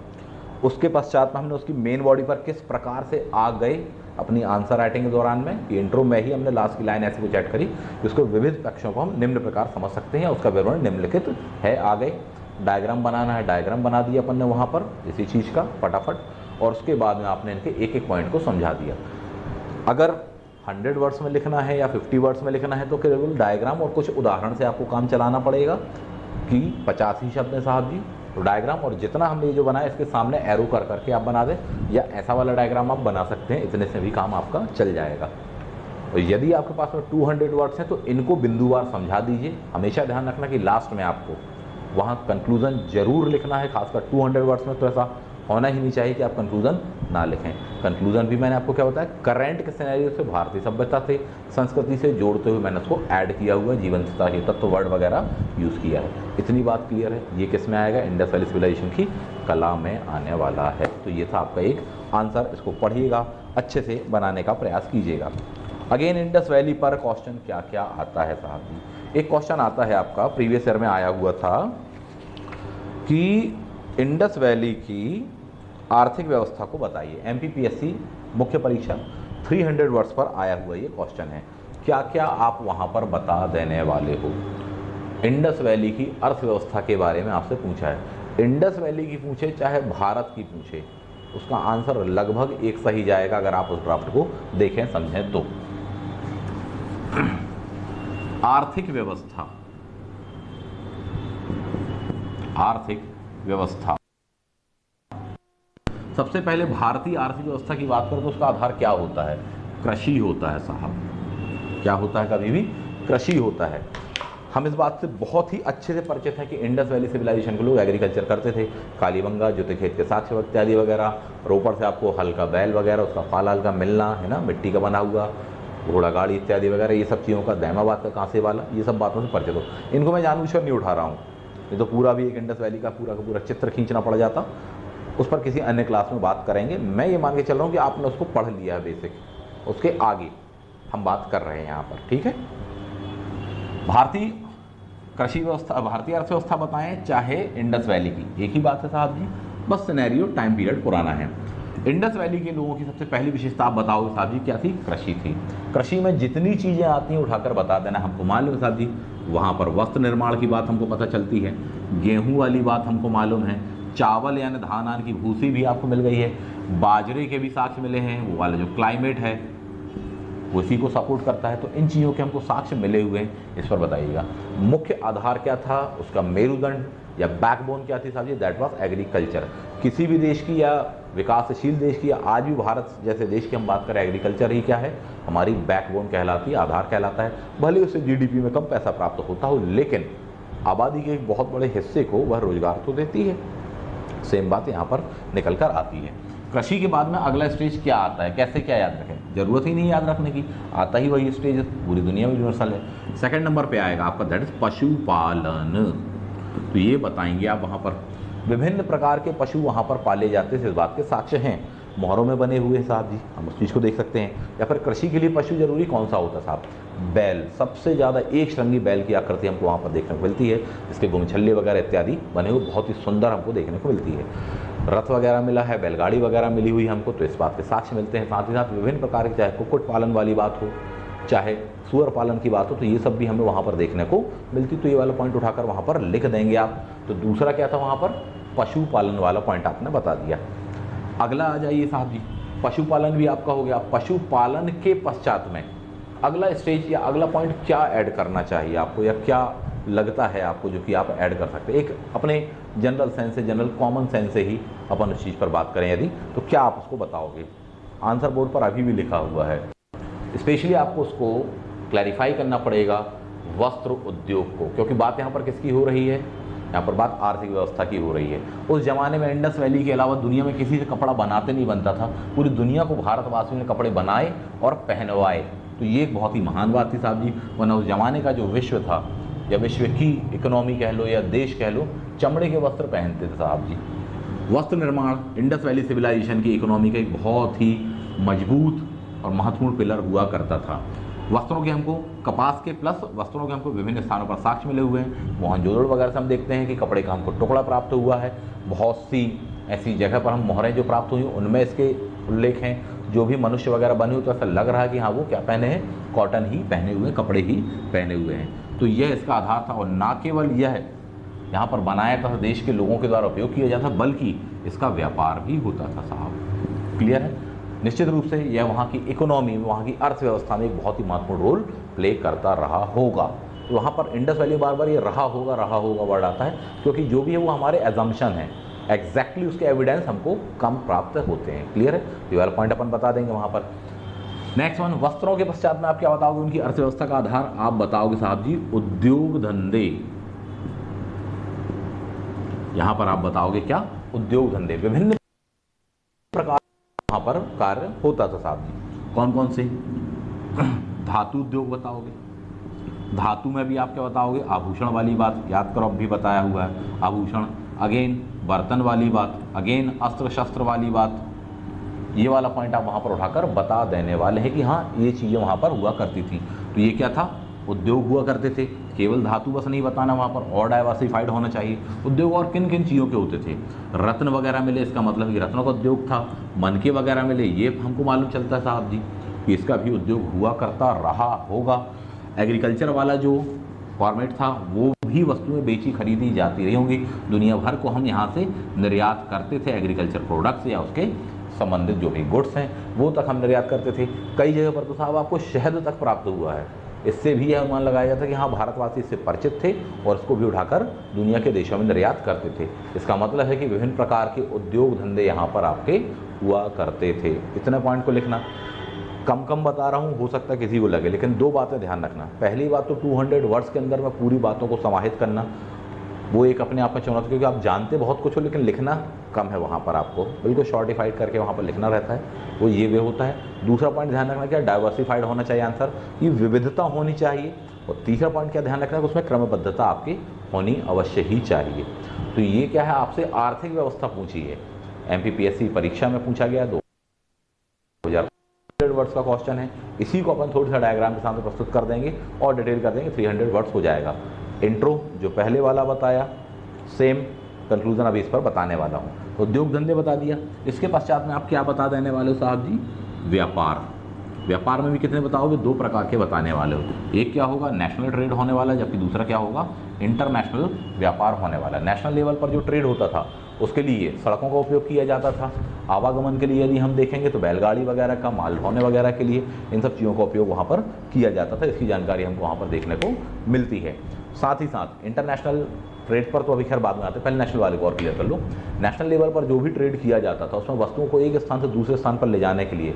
उसके पश्चात में हमने उसकी मेन बॉडी पर किस प्रकार से आ गए अपनी आंसर राइटिंग के दौरान में। कि इंट्रो में ही हमने लास्ट की लाइन ऐसे कुछ ऐड करी कि उसको विविध पक्षों को हम निम्न प्रकार समझ सकते हैं, उसका विवरण निम्नलिखित है। आ गए डायग्राम बनाना है, डायग्राम बना दिया अपन ने वहाँ पर इसी चीज़ का फटाफट, और उसके बाद में आपने इनके एक एक पॉइंट को समझा दिया। अगर 100 वर्ड्स में लिखना है या 50 वर्ड्स में लिखना है तो केवल डायग्राम और कुछ उदाहरण से आपको काम चलाना पड़ेगा कि 50 ही शब्द हैं साहब जी, तो डायग्राम और जितना हमने ये जो बनाया इसके सामने एरो कर करके आप बना दें, या ऐसा वाला डायग्राम आप बना सकते हैं, इतने से भी काम आपका चल जाएगा। और यदि आपके पास में 200 वर्ड्स हैं तो इनको बिंदुवार समझा दीजिए। हमेशा ध्यान रखना कि लास्ट में आपको वहाँ कंक्लूजन जरूर लिखना है, खासकर 200 वर्ड्स में तो ऐसा होना ही नहीं चाहिए कि आप कंक्लूजन ना लिखें। कंक्लूजन भी मैंने आपको क्या बताया, करंट के सिनेरियो से भारतीय सभ्यता से संस्कृति से जोड़ते हुए मैंने उसको ऐड किया हुआ है, जीवंतता के तत्व वर्ड वगैरह यूज़ किया है। इतनी बात क्लियर है। ये किस में आएगा, इंडस वैली सिविलाइजेशन की कला में आने वाला है। तो ये था आपका एक आंसर, इसको पढ़िएगा, अच्छे से बनाने का प्रयास कीजिएगा। अगेन इंडस वैली पर क्वेश्चन क्या क्या आता है साहब जी। एक क्वेश्चन आता है आपका प्रीवियस ईयर में आया हुआ था कि इंडस वैली की आर्थिक व्यवस्था को बताइए। एमपीपीएससी मुख्य परीक्षा 300 वर्ड्स पर आया हुआ ये क्वेश्चन है। क्या क्या आप वहाँ पर बता देने वाले हो। इंडस वैली की अर्थव्यवस्था के बारे में आपसे पूछा है। इंडस वैली की पूछे चाहे भारत की पूछे, उसका आंसर लगभग एक सही जाएगा अगर आप उस ड्राफ्ट को देखें समझें तो। आर्थिक व्यवस्था, आर्थिक व्यवस्था, सबसे पहले भारतीय आर्थिक व्यवस्था की बात करें तो उसका आधार क्या होता है, कृषि होता है साहब। क्या होता है, कभी भी कृषि होता है। हम इस बात से बहुत ही अच्छे से परिचित हैं कि इंडस वैली सिविलाइजेशन के लोग एग्रीकल्चर करते थे, कालीबंगा, जोते खेत के साक्ष्य इत्यादि वगैरह, रोपड़ से आपको हल का बैल वगैरह, उसका पाला हल का मिलना है ना, मिट्टी का बना हुआ घोड़ा गाड़ी इत्यादि वगैरह, ये सब चीज़ों का, दैमाबाद का कांसे वाला, ये सब बातों से परिचित हो। इनको मैं जानबूझकर नहीं उठा रहा हूँ, ये तो पूरा भी एक इंडस वैली का पूरा चित्र खींचना पड़ जाता, उस पर किसी अन्य क्लास में बात करेंगे। मैं ये मान के चल रहा हूँ कि आपने उसको पढ़ लिया है बेसिक, उसके आगे हम बात कर रहे हैं यहाँ पर, ठीक है। भारतीय कृषि व्यवस्था, भारतीय अर्थव्यवस्था बताएं चाहे इंडस वैली की, एक ही बात है साहब जी, बस सिनेरियो टाइम पीरियड पुराना है। इंडस वैली के लोगों की सबसे पहली विशेषता आप बताओगे साहब जी क्या थी, कृषि थी। कृषि में जितनी चीज़ें आती हैं उठाकर बता देना, हमको मालूम है साहब जी। वहाँ पर वस्त्र निर्माण की बात हमको पता चलती है, गेहूँ वाली बात हमको मालूम है, चावल यानी धान आन की भूसी भी आपको मिल गई है, बाजरे के भी साक्ष्य मिले हैं, वो वाला जो क्लाइमेट है उसी को सपोर्ट करता है। तो इन चीज़ों के हमको साक्ष्य मिले हुए हैं, इस पर बताइएगा। मुख्य आधार क्या था, उसका मेरुदंड या बैकबोन क्या थी साहब जी, दैट वाज एग्रीकल्चर। किसी भी देश की या विकासशील देश की या आज भी भारत जैसे देश की हम बात करें, एग्रीकल्चर ही क्या है, हमारी बैकबोन कहलाती है, आधार कहलाता है। भले उससे जीडीपी में कम पैसा प्राप्त होता हो, लेकिन आबादी के एक बहुत बड़े हिस्से को वह रोजगार तो देती है। सेम बात यहाँ पर निकल कर आती है। कृषि के बाद में अगला स्टेज क्या आता है, कैसे क्या याद रखें, जरूरत ही नहीं याद रखने की, आता ही वही स्टेज पूरी दुनिया में यूनिवर्सल है। सेकंड नंबर पे आएगा आपका दैट इज पशुपालन। तो ये बताएंगे आप, वहाँ पर विभिन्न प्रकार के पशु वहाँ पर पाले जाते थे, इस बात के साक्ष्य हैं, मोहरों में बने हुए साहब जी, हम उस चीज़ को देख सकते हैं। या फिर कृषि के लिए पशु जरूरी कौन सा होता साहब, बैल। सबसे ज़्यादा एक श्रृंगी बैल की आकृति हमको वहाँ पर देखने को मिलती है, इसके गुमछल्ले वगैरह इत्यादि बने हुए बहुत ही सुंदर हमको देखने को मिलती है। रथ वगैरह मिला है, बैलगाड़ी वगैरह मिली हुई हमको, तो इस बात के साक्ष्य मिलते हैं। साथ ही साथ विभिन्न प्रकार के, चाहे कुक्कुट पालन वाली बात हो, चाहे सूअर पालन की बात हो, तो ये सब भी हमें वहाँ पर देखने को मिलती। तो ये वाला पॉइंट उठाकर वहाँ पर लिख देंगे आप। तो दूसरा क्या था वहाँ पर, पशुपालन वाला पॉइंट आपने बता दिया। अगला आ जाइए साहब जी, पशुपालन भी आपका हो गया। पशुपालन के पश्चात में अगला स्टेज या अगला पॉइंट क्या ऐड करना चाहिए आपको, या क्या लगता है आपको जो कि आप ऐड कर सकते हैं। एक अपने जनरल सेंस से, जनरल कॉमन सेंस से ही अपन उस चीज़ पर बात करें यदि, तो क्या आप उसको बताओगे। आंसर बोर्ड पर अभी भी लिखा हुआ है, स्पेशली आपको उसको क्लैरिफाई करना पड़ेगा, वस्त्र उद्योग को, क्योंकि बात यहाँ पर किसकी हो रही है, यहाँ पर बात आर्थिक व्यवस्था की हो रही है। उस जमाने में इंडस वैली के अलावा दुनिया में किसी से कपड़ा बनाते नहीं बनता था, पूरी दुनिया को भारतवासियों ने कपड़े बनाए और पहनवाए। तो ये एक बहुत ही महान बात थी साहब जी, वरना उस जमाने का जो विश्व था, या विश्व की इकोनॉमी कह लो या देश कह लो, चमड़े के वस्त्र पहनते थे साहब जी। वस्त्र निर्माण इंडस वैली सिविलाइजेशन की इकोनॉमी का एक बहुत ही मजबूत और महत्वपूर्ण पिलर हुआ करता था। वस्त्रों के हमको कपास के प्लस वस्त्रों के हमको विभिन्न स्थानों पर साक्ष्य मिले हुए हैं। मोहनजोदड़ो वगैरह से हम देखते हैं कि कपड़े का हमको टुकड़ा प्राप्त हुआ है। बहुत सी ऐसी जगह पर हम मोहरें जो प्राप्त हुई उनमें इसके उल्लेख हैं। जो भी मनुष्य वगैरह बने हुए तो ऐसा लग रहा है कि हाँ वो क्या पहने हैं, कॉटन ही पहने हुए, कपड़े ही पहने हुए हैं। तो यह इसका आधार था। और ना केवल यह यहाँ पर बनाया था देश के लोगों के द्वारा उपयोग किया जाता, बल्कि इसका व्यापार भी होता था साहब। क्लियर है। निश्चित रूप से यह वहाँ की इकोनॉमी में, वहाँ की अर्थव्यवस्था में एक बहुत ही महत्वपूर्ण रोल प्ले करता रहा होगा। तो वहाँ पर इंडस वैली बार बार ये रहा होगा वर्ड आता है, क्योंकि जो भी है वो हमारे एजम्पशन है, एग्जैक्टली उसके एविडेंस हमको कम प्राप्त होते हैं। क्लियर है। ये वाला पॉइंट अपन बता देंगे वहाँ पर। नेक्स्ट वन, वस्त्रों के पश्चात में आप क्या बताओगे, उनकी अर्थव्यवस्था का आधार आप बताओगे साहब जी, उद्योग धंधे। यहाँ पर आप बताओगे क्या, उद्योग धंधे, विभिन्न प्रकार वहाँ पर कार्य होता था साहब जी। कौन कौन से, धातु उद्योग बताओगे, धातु में भी आप क्या बताओगे, आभूषण वाली बात, याद करो अब भी बताया हुआ है आभूषण, अगेन बर्तन वाली बात, अगेन अस्त्र शस्त्र वाली बात, ये वाला पॉइंट आप वहाँ पर उठाकर बता देने वाले हैं कि हाँ ये चीज़ें वहाँ पर हुआ करती थी। तो ये क्या था, उद्योग हुआ करते थे। केवल धातु बस नहीं बताना, वहाँ पर और डाइवर्सिफाइड होना चाहिए उद्योग। और किन किन चीज़ों के होते थे, रत्न वगैरह मिले, इसका मतलब कि रत्नों का उद्योग था। मनके वगैरह मिले, ये हमको मालूम चलता है साहब जी कि इसका भी उद्योग हुआ करता रहा होगा। एग्रीकल्चर वाला जो फॉर्मेट था वो भी वस्तुएं बेची खरीदी जाती रही होंगी। दुनिया भर को हम यहाँ से निर्यात करते थे, एग्रीकल्चर प्रोडक्ट्स या उसके संबंधित जो भी गुड्स हैं वो तक हम निर्यात करते थे। कई जगह पर तो साहब आपको शहद तक प्राप्त हुआ है। इससे भी यह अनुमान लगाया जाता है कि हाँ भारतवासी इससे परिचित थे और इसको भी उठाकर दुनिया के देशों में निर्यात करते थे। इसका मतलब है कि विभिन्न प्रकार के उद्योग धंधे यहाँ पर आपके हुआ करते थे। इतने पॉइंट को लिखना, कम कम बता रहा हूँ, हो सकता है किसी को लगे, लेकिन दो बातें ध्यान रखना। पहली बात तो 200 वर्ड्स के अंदर में पूरी बातों को समाहित करना, वो एक अपने आप में चुनौती, क्योंकि आप जानते बहुत कुछ हो लेकिन लिखना कम है। वहाँ पर आपको बिल्कुल शॉर्टिफाइड करके वहाँ पर लिखना रहता है, वो ये वे होता है। दूसरा पॉइंट ध्यान रखना क्या, डाइवर्सिफाइड होना चाहिए आंसर, ये विविधता होनी चाहिए। और तीसरा पॉइंट क्या ध्यान रखना है, उसमें क्रमबद्धता आपकी होनी अवश्य ही चाहिए। तो ये क्या है, आपसे आर्थिक व्यवस्था पूछी है, MPPSC परीक्षा में पूछा गया 2000 वर्ड्स का क्वेश्चन है। इसी को अपन थोड़ी सा डायग्राम के सामने प्रस्तुत कर देंगे और डिटेल कर देंगे, 300 वर्ड्स हो जाएगा। इंट्रो जो पहले वाला बताया, सेम कंक्लूजन अभी इस पर बताने वाला हूँ। उद्योग धंधे बता दिया, इसके पश्चात में आप क्या बता देने वाले हो साहब जी, व्यापार। व्यापार में भी कितने बताओगे, दो प्रकार के बताने वाले हो। एक क्या होगा, नेशनल ट्रेड होने वाला, जबकि दूसरा क्या होगा, इंटरनेशनल व्यापार होने वाला। नेशनल लेवल पर जो ट्रेड होता था उसके लिए सड़कों का उपयोग किया जाता था। आवागमन के लिए यदि हम देखेंगे तो बैलगाड़ी वगैरह का, माल ढोने वगैरह के लिए इन सब चीज़ों का उपयोग वहाँ पर किया जाता था। इसकी जानकारी हमको वहाँ पर देखने को मिलती है। साथ ही साथ इंटरनेशनल ट्रेड पर तो अभी खैर बाद में आते हैं, पहले नेशनल वाले को और क्लियर कर लो। नेशनल लेवल पर जो भी ट्रेड किया जाता था उसमें वस्तुओं को एक स्थान से दूसरे स्थान पर ले जाने के लिए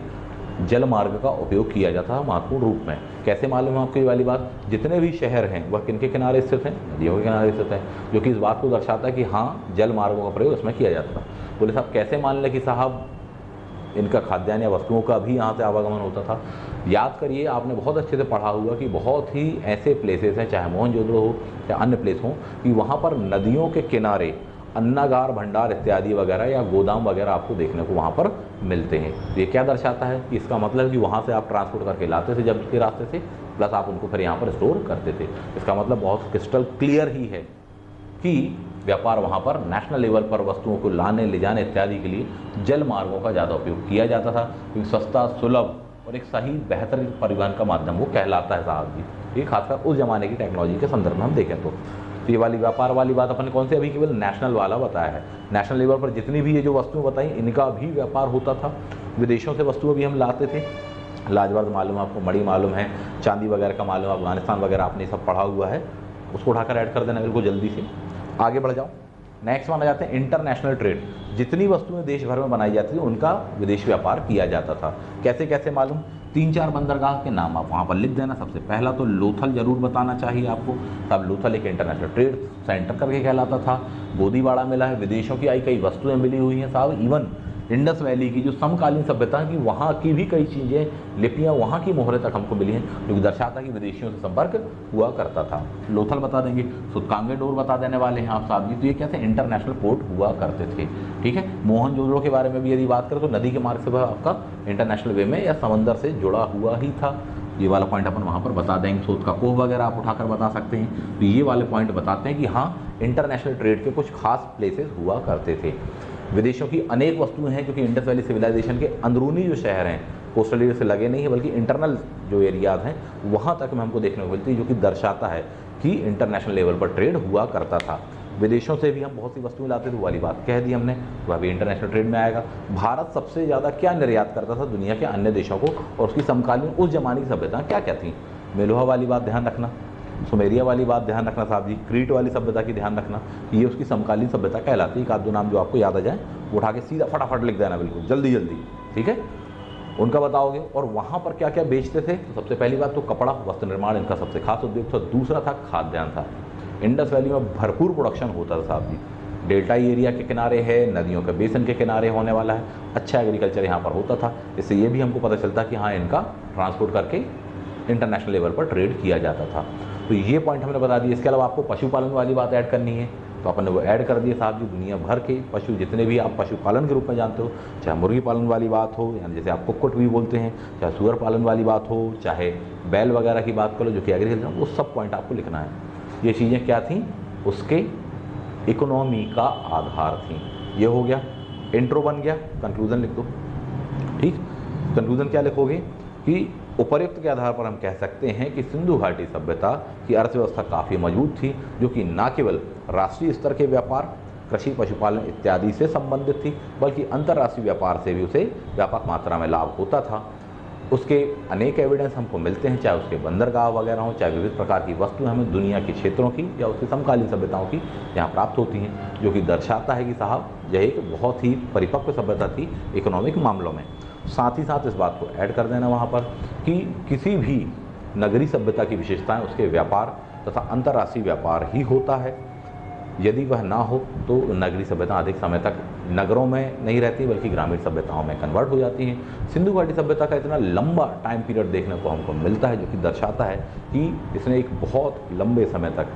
जल मार्ग का उपयोग किया जाता है महत्वपूर्ण रूप में। कैसे मालूम है आपको ये वाली बात, जितने भी शहर हैं वह किनके किनारे स्थित हैं, नदियों के किनारे स्थित हैं, जो कि इस बात को दर्शाता है कि हाँ जल मार्गों का प्रयोग इसमें किया जाता था। बोले साहब कैसे मान लें कि साहब इनका खाद्यान्न या वस्तुओं का भी यहाँ से आवागमन होता था। याद करिए, आपने बहुत अच्छे से पढ़ा हुआ कि बहुत ही ऐसे प्लेसेस हैं, चाहे मोहनजोदड़ो हो या अन्य प्लेस हो, कि वहाँ पर नदियों के किनारे अन्नागार, भंडार इत्यादि वगैरह या गोदाम वगैरह आपको देखने को वहाँ पर मिलते हैं। तो ये क्या दर्शाता है कि इसका मतलब कि वहाँ से आप ट्रांसपोर्ट करके लाते थे जब के रास्ते से, प्लस आप उनको फिर यहाँ पर स्टोर करते थे। इसका मतलब बहुत क्रिस्टल क्लियर ही है कि व्यापार वहाँ पर नेशनल लेवल पर वस्तुओं को लाने ले जाने इत्यादि के लिए जल मार्गों का ज़्यादा उपयोग किया जाता था, क्योंकि सस्ता, सुलभ और एक सही बेहतर परिवहन का माध्यम वो कहलाता है साहब जी। ये खासकर उस जमाने की टेक्नोलॉजी के संदर्भ में हम देखें तो ये वाली व्यापार वाली बात अपन कौन से अभी केवल नेशनल वाला बताया है। नेशनल लेवल पर जितनी भी ये जो वस्तुएं बताई इनका भी व्यापार होता था। विदेशों से वस्तुएं भी हम लाते थे, लाजवर्द मालूम है आपको, मणि मालूम है, चांदी वगैरह का मालूम है, अफगानिस्तान वगैरह आपने सब पढ़ा हुआ है, उसको उठाकर ऐड कर देना बिल्कुल जल्दी से। आगे बढ़ जाओ, नेक्स्ट माना जाते हैं इंटरनेशनल ट्रेड। जितनी वस्तुएं देश भर में बनाई जाती थी उनका विदेश व्यापार किया जाता था। कैसे कैसे मालूम, 3-4 बंदरगाह के नाम आप वहाँ पर लिख देना। सबसे पहला तो लोथल जरूर बताना चाहिए आपको, तब लोथल एक इंटरनेशनल ट्रेड सेंटर करके कहलाता था। गोदीवाड़ा मिला है, विदेशों की आई कई वस्तुएं मिली हुई हैं साहब। इवन इंडस वैली की जो समकालीन सभ्यता की वहाँ की भी कई चीज़ें, लिपियाँ वहाँ की मोहरें तक हमको मिली हैं, जो कि दर्शाता है कि विदेशियों से संपर्क हुआ करता था। लोथल बता देंगे, सुतकांगे डोर बता देने वाले हैं आप साहब जी। तो ये कैसे इंटरनेशनल पोर्ट हुआ करते थे, ठीक है। मोहनजोदड़ो के बारे में भी यदि बात करें तो नदी के मार्ग से वह आपका इंटरनेशनल वे में या समंदर से जुड़ा हुआ ही था। ये वाला पॉइंट अपन वहाँ पर बता देंगे। सोत का कोह वगैरह आप उठाकर बता सकते हैं। तो ये वाले पॉइंट बताते हैं कि हाँ इंटरनेशनल ट्रेड के कुछ खास प्लेसेस हुआ करते थे। विदेशों की अनेक वस्तुएं हैं क्योंकि इंडस वैली सिविलाइजेशन के अंदरूनी जो शहर हैं, कोस्टल एरिया से लगे नहीं है बल्कि इंटरनल जो एरियाज हैं वहाँ तक में हमको देखने को मिलती है, जो कि दर्शाता है कि इंटरनेशनल लेवल पर ट्रेड हुआ करता था। विदेशों से भी हम बहुत सी वस्तुएं लाते थे, वाली बात कह दी हमने, वह भी इंटरनेशनल ट्रेड में आएगा। भारत सबसे ज़्यादा क्या निर्यात करता था दुनिया के अन्य देशों को, और उसकी समकालीन उस जमाने की सभ्यता क्या क्या थी। मेलुहा वाली बात ध्यान रखना, सुमेरिया वाली बात ध्यान रखना साहब जी, क्रीट वाली सभ्यता की ध्यान रखना, ये उसकी समकालीन सभ्यता कहलाती है। एक आध दो नाम जो आपको याद आ जाए वो उठा के सीधा फटाफट लिख देना, बिल्कुल जल्दी जल्दी, ठीक है। उनका बताओगे। और वहाँ पर क्या क्या बेचते थे, तो सबसे पहली बात तो कपड़ा, वस्त्र निर्माण इनका सबसे खास उद्योग था। दूसरा था खाद्यान्न था। इंडस वैली में भरपूर प्रोडक्शन होता था साहब जी, डेल्टाई एरिया के किनारे है, नदियों के बेसन के किनारे होने वाला है, अच्छा एग्रीकल्चर यहाँ पर होता था। इससे ये भी हमको पता चलता कि हाँ, इनका ट्रांसपोर्ट करके इंटरनेशनल लेवल पर ट्रेड किया जाता था। तो ये पॉइंट हमने बता दिया। इसके अलावा आपको पशुपालन वाली बात ऐड करनी है तो अपन ने वो ऐड कर दिए साहब जी। दुनिया भर के पशु जितने भी आप पशुपालन के रूप में जानते हो, चाहे मुर्गी पालन वाली बात हो, यानी जैसे आप कुक्कुट भी बोलते हैं, चाहे सुअर पालन वाली बात हो, चाहे बैल वगैरह की बात करो जो कि एग्रीकल्चर, वो सब पॉइंट आपको लिखना है। ये चीज़ें क्या थी, उसके इकोनॉमी का आधार थी। ये हो गया, इंट्रो बन गया, कंक्लूजन लिख दो। ठीक, कंक्लूजन क्या लिखोगे कि उपर्युक्त के आधार पर हम कह सकते हैं कि सिंधु घाटी सभ्यता की अर्थव्यवस्था काफ़ी मजबूत थी, जो कि न केवल राष्ट्रीय स्तर के व्यापार, कृषि, पशुपालन इत्यादि से संबंधित थी, बल्कि अंतर्राष्ट्रीय व्यापार से भी उसे व्यापक मात्रा में लाभ होता था। उसके अनेक एविडेंस हमको मिलते हैं, चाहे उसके बंदरगाह वगैरह हो, चाहे विविध प्रकार की वस्तुएं हमें दुनिया के क्षेत्रों की या उसकी समकालीन सभ्यताओं की यहाँ प्राप्त होती हैं, जो कि दर्शाता है कि साहब यह एक बहुत ही परिपक्व सभ्यता थी इकोनॉमिक मामलों में। साथ ही साथ इस बात को ऐड कर देना वहाँ पर कि किसी भी नगरीय सभ्यता की विशेषताएं उसके व्यापार तथा अंतर्राष्ट्रीय व्यापार ही होता है। यदि वह ना हो तो नगरीय सभ्यता अधिक समय तक नगरों में नहीं रहती, बल्कि ग्रामीण सभ्यताओं में कन्वर्ट हो जाती हैं। सिंधु घाटी सभ्यता का इतना लंबा टाइम पीरियड देखने को हमको मिलता है, जो कि दर्शाता है कि इसने एक बहुत लंबे समय तक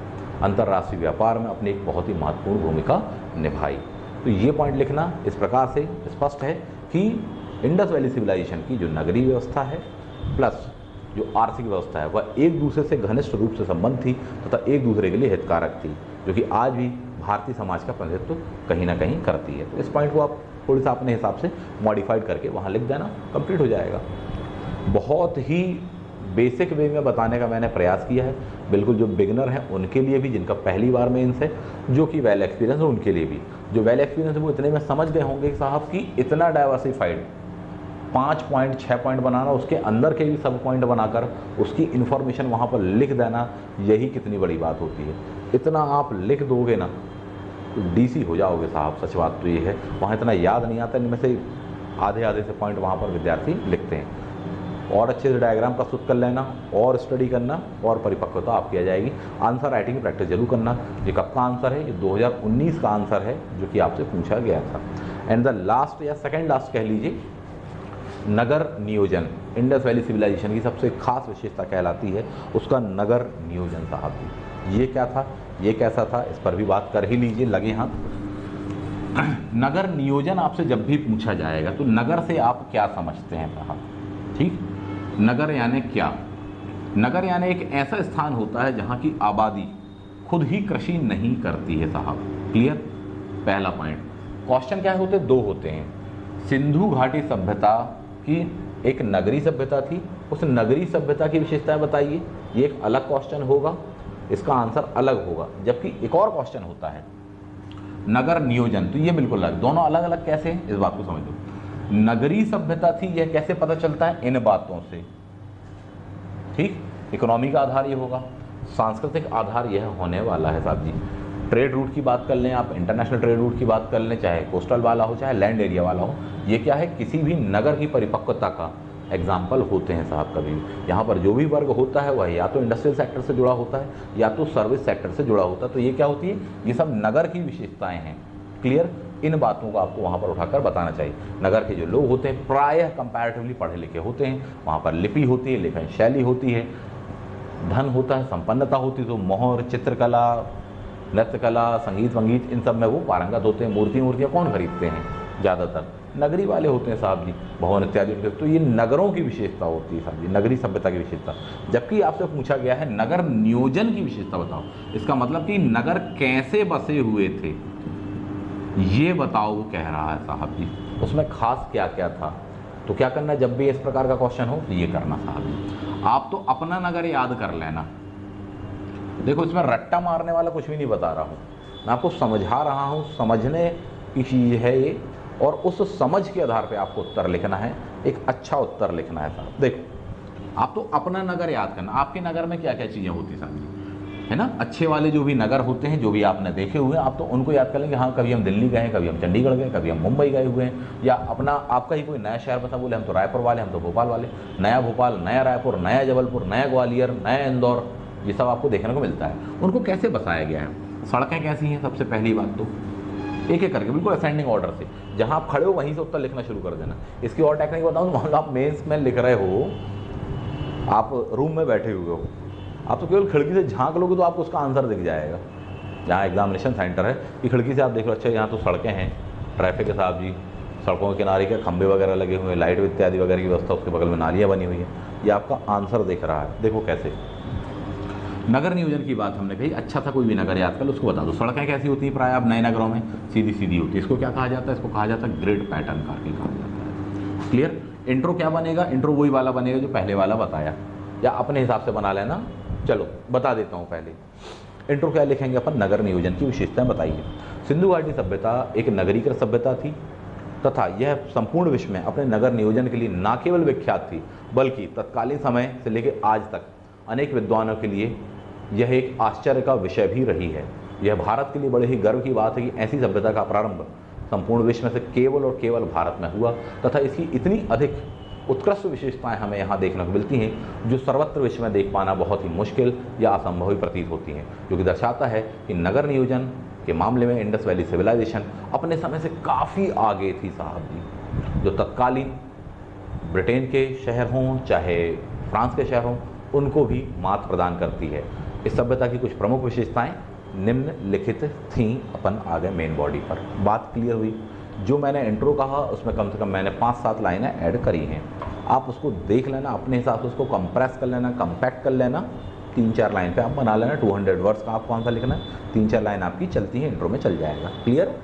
अंतर्राष्ट्रीय व्यापार में अपनी एक बहुत ही महत्वपूर्ण भूमिका निभाई। तो ये पॉइंट लिखना इस प्रकार से स्पष्ट है कि इंडस वैली सिविलाइजेशन की जो नगरीय व्यवस्था है प्लस जो आर्थिक व्यवस्था है, वह एक दूसरे से घनिष्ठ रूप से संबंध थी तथा एक दूसरे के लिए हितकारक थी, जो कि आज भी भारतीय समाज का प्रतिनिधित्व कहीं ना कहीं करती है। तो इस पॉइंट को आप थोड़ी सा अपने हिसाब से मॉडिफाइड करके वहाँ लिख देना, कंप्लीट हो जाएगा। बहुत ही बेसिक वे में बताने का मैंने प्रयास किया है, बिल्कुल जो बिगनर हैं उनके लिए भी, जिनका पहली बार में इनसे, जो कि वेल एक्सपीरियंस है उनके लिए भी। जो वेल एक्सपीरियंस है वो इतने में समझ गए होंगे कि साहब कि इतना डाइवर्सिफाइड 5 पॉइंट 6 पॉइंट बनाना, उसके अंदर के भी सब पॉइंट बनाकर उसकी इन्फॉर्मेशन वहाँ पर लिख देना, यही कितनी बड़ी बात होती है। इतना आप लिख दोगे ना तो डीसी हो जाओगे साहब, सच बात तो ये है। वहाँ इतना याद नहीं आता, इनमें से आधे आधे से पॉइंट वहाँ पर विद्यार्थी लिखते हैं। और अच्छे से डायग्राम प्रस्तुत कर लेना और स्टडी करना और परिपक्वता आपकी आ जाएगी। आंसर राइटिंग की प्रैक्टिस जरूर करना। ये कब का आंसर है? ये 2019 का आंसर है, जो कि आपसे पूछा गया था। एंड द लास्ट या सेकेंड लास्ट कह लीजिए, नगर नियोजन इंडस वैली सिविलाइजेशन की सबसे खास विशेषता कहलाती है उसका नगर नियोजन। साहब जी ये क्या था, ये कैसा था, इस पर भी बात कर ही लीजिए, लगे हाथ। नगर नियोजन आपसे जब भी पूछा जाएगा तो नगर से आप क्या समझते हैं साहब? ठीक, नगर यानी क्या? नगर यानी एक ऐसा स्थान होता है जहाँ की आबादी खुद ही कृषि नहीं करती है साहब। क्लियर? पहला पॉइंट। क्वेश्चन क्या होते? 2 होते हैं। सिंधु घाटी सभ्यता की एक नगरीय सभ्यता थी, उस नगरीय सभ्यता की विशेषताएं बताइए, ये एक अलग क्वेश्चन होगा, इसका आंसर अलग होगा। जबकि एक और क्वेश्चन होता है नगर नियोजन, तो ये बिल्कुल अलग। दोनों अलग अलग कैसे हैं, इस बात को समझ लो। नगरीय सभ्यता थी, यह कैसे पता चलता है? इन बातों से। ठीक, इकोनॉमी का आधार ये होगा, सांस्कृतिक आधार यह होने वाला है साहब जी। ट्रेड रूट की बात कर लें आप, इंटरनेशनल ट्रेड रूट की बात कर लें, चाहे कोस्टल वाला हो चाहे लैंड एरिया वाला हो, ये क्या है? किसी भी नगर की परिपक्वता का एग्जाम्पल होते हैं साहब। कभी भी यहाँ पर जो भी वर्ग होता है वह या तो इंडस्ट्रियल सेक्टर से जुड़ा होता है या तो सर्विस सेक्टर से जुड़ा होता है। तो ये क्या होती है? ये सब नगर की विशेषताएं हैं। क्लियर? इन बातों को आपको वहाँ पर उठाकर बताना चाहिए। नगर के जो लोग होते हैं प्रायः कंपैरेटिवली पढ़े लिखे होते हैं, वहाँ पर लिपि होती है, लेखन शैली होती है, धन होता है, संपन्नता होती है। तो मोहर, चित्रकला, नृत्य कला, संगीत वंगीत, इन सब में वो पारंगत होते हैं। मूर्तियाँ कौन खरीदते हैं? ज़्यादातर नगरी वाले होते हैं साहब जी, भवन इत्यादि। तो ये नगरों की विशेषता होती है साहब जी, नगरीय सभ्यता की विशेषता। जबकि आपसे पूछा गया है नगर नियोजन की विशेषता बताओ, इसका मतलब कि नगर कैसे बसे हुए थे ये बताओ, वो कह रहा है साहब जी, उसमें खास क्या क्या था। तो क्या करना है, जब भी इस प्रकार का क्वेश्चन हो तो ये करना साहब जी, आप तो अपना नगर याद कर लेना। देखो इसमें रट्टा मारने वाला कुछ भी नहीं बता रहा हूँ, मैं आपको समझा रहा हूँ, समझने की चीज़ है ये, और उस समझ के आधार पे आपको उत्तर लिखना है, एक अच्छा उत्तर लिखना है साहब। देखो आप तो अपना नगर याद करना, आपके नगर में क्या क्या चीज़ें होती साहब जी, है ना। अच्छे वाले जो भी नगर होते हैं, जो भी आपने देखे हुए हैं, आप तो उनको याद कर लेंगे। हाँ, कभी हम दिल्ली गए हैं, कभी हम चंडीगढ़ गए, कभी हम मुंबई गए हुए हैं, या अपना आपका ही कोई नया शहर बसा, बोले हम तो रायपुर वाले, हम तो भोपाल वाले। नया भोपाल, नया रायपुर, नया जबलपुर, नया ग्वालियर, नया इंदौर, ये सब आपको देखने को मिलता है। उनको कैसे बसाया गया है, सड़कें कैसी हैं, सबसे पहली बात तो एक एक करके बिल्कुल असेंडिंग ऑर्डर से, जहाँ आप खड़े हो वहीं से उत्तर लिखना शुरू कर देना। इसकी और टेक्निक बताऊँ तो मान लो आप मेंस में लिख रहे हो, आप रूम में बैठे हुए हो, आप तो केवल खिड़की से झांक लोगे तो आपको उसका आंसर दिख जाएगा। जहाँ एग्जामिनेशन सेंटर है कि खिड़की से आप देख लो, अच्छा यहाँ तो सड़कें हैं, ट्रैफिक है साहब जी, सड़कों के किनारे के खंभे वगैरह लगे हुए हैं, लाइट इत्यादि वगैरह की व्यवस्था, उसके बगल में नालियाँ बनी हुई हैं, ये आपका आंसर दिख रहा है। देखो कैसे। नगर नियोजन की बात हमने कही, अच्छा था कोई भी नगर याद कर लो, उसको बता दो। सड़कें कैसी होती हैं प्राय अब नए नगरों में? सीधी सीधी होती है। इसको क्या कहा जाता है? इसको कहा जाता है ग्रिड पैटर्न करके कहा जाता है। क्लियर। इंट्रो क्या बनेगा? इंट्रो वही वाला बनेगा जो पहले वाला बताया, या अपने हिसाब से बना लेना। चलो बता देता हूँ पहले। इंट्रो क्या लिखेंगे अपन? नगर नियोजन की विशेषताएं बताइए। सिंधु घाटी सभ्यता एक नगरीकृत सभ्यता थी तथा यह संपूर्ण विश्व में अपने नगर नियोजन के लिए न केवल विख्यात थी बल्कि तत्कालीन समय से लेकर आज तक अनेक विद्वानों के लिए यह एक आश्चर्य का विषय भी रही है। यह भारत के लिए बड़े ही गर्व की बात है कि ऐसी सभ्यता का प्रारंभ संपूर्ण विश्व में से केवल और केवल भारत में हुआ तथा इसकी इतनी अधिक उत्कृष्ट विशेषताएं हमें यहाँ देखने को मिलती हैं जो सर्वत्र विश्व में देख पाना बहुत ही मुश्किल या असंभव ही प्रतीत होती हैं, जो कि दर्शाता है कि नगर नियोजन के मामले में इंडस वैली सिविलाइजेशन अपने समय से काफ़ी आगे थी साहब जी। जो तत्कालीन ब्रिटेन के शहर हों चाहे फ्रांस के शहर हों, उनको भी मात प्रदान करती है। इस सभ्यता की कुछ प्रमुख विशेषताएं निम्नलिखित थीं। अपन आ गए मेन बॉडी पर। बात क्लियर हुई। जो मैंने इंट्रो कहा उसमें कम से कम मैंने 5-7 लाइनें ऐड करी हैं, आप उसको देख लेना, अपने हिसाब से उसको कंप्रेस कर लेना, कंपैक्ट कर लेना, 3-4 लाइन पे आप बना लेना। 200 वर्ड्स का आपको आंसर लिखना है, 3-4 लाइन आपकी चलती है, इंट्रो में चल जाएगा। क्लियर।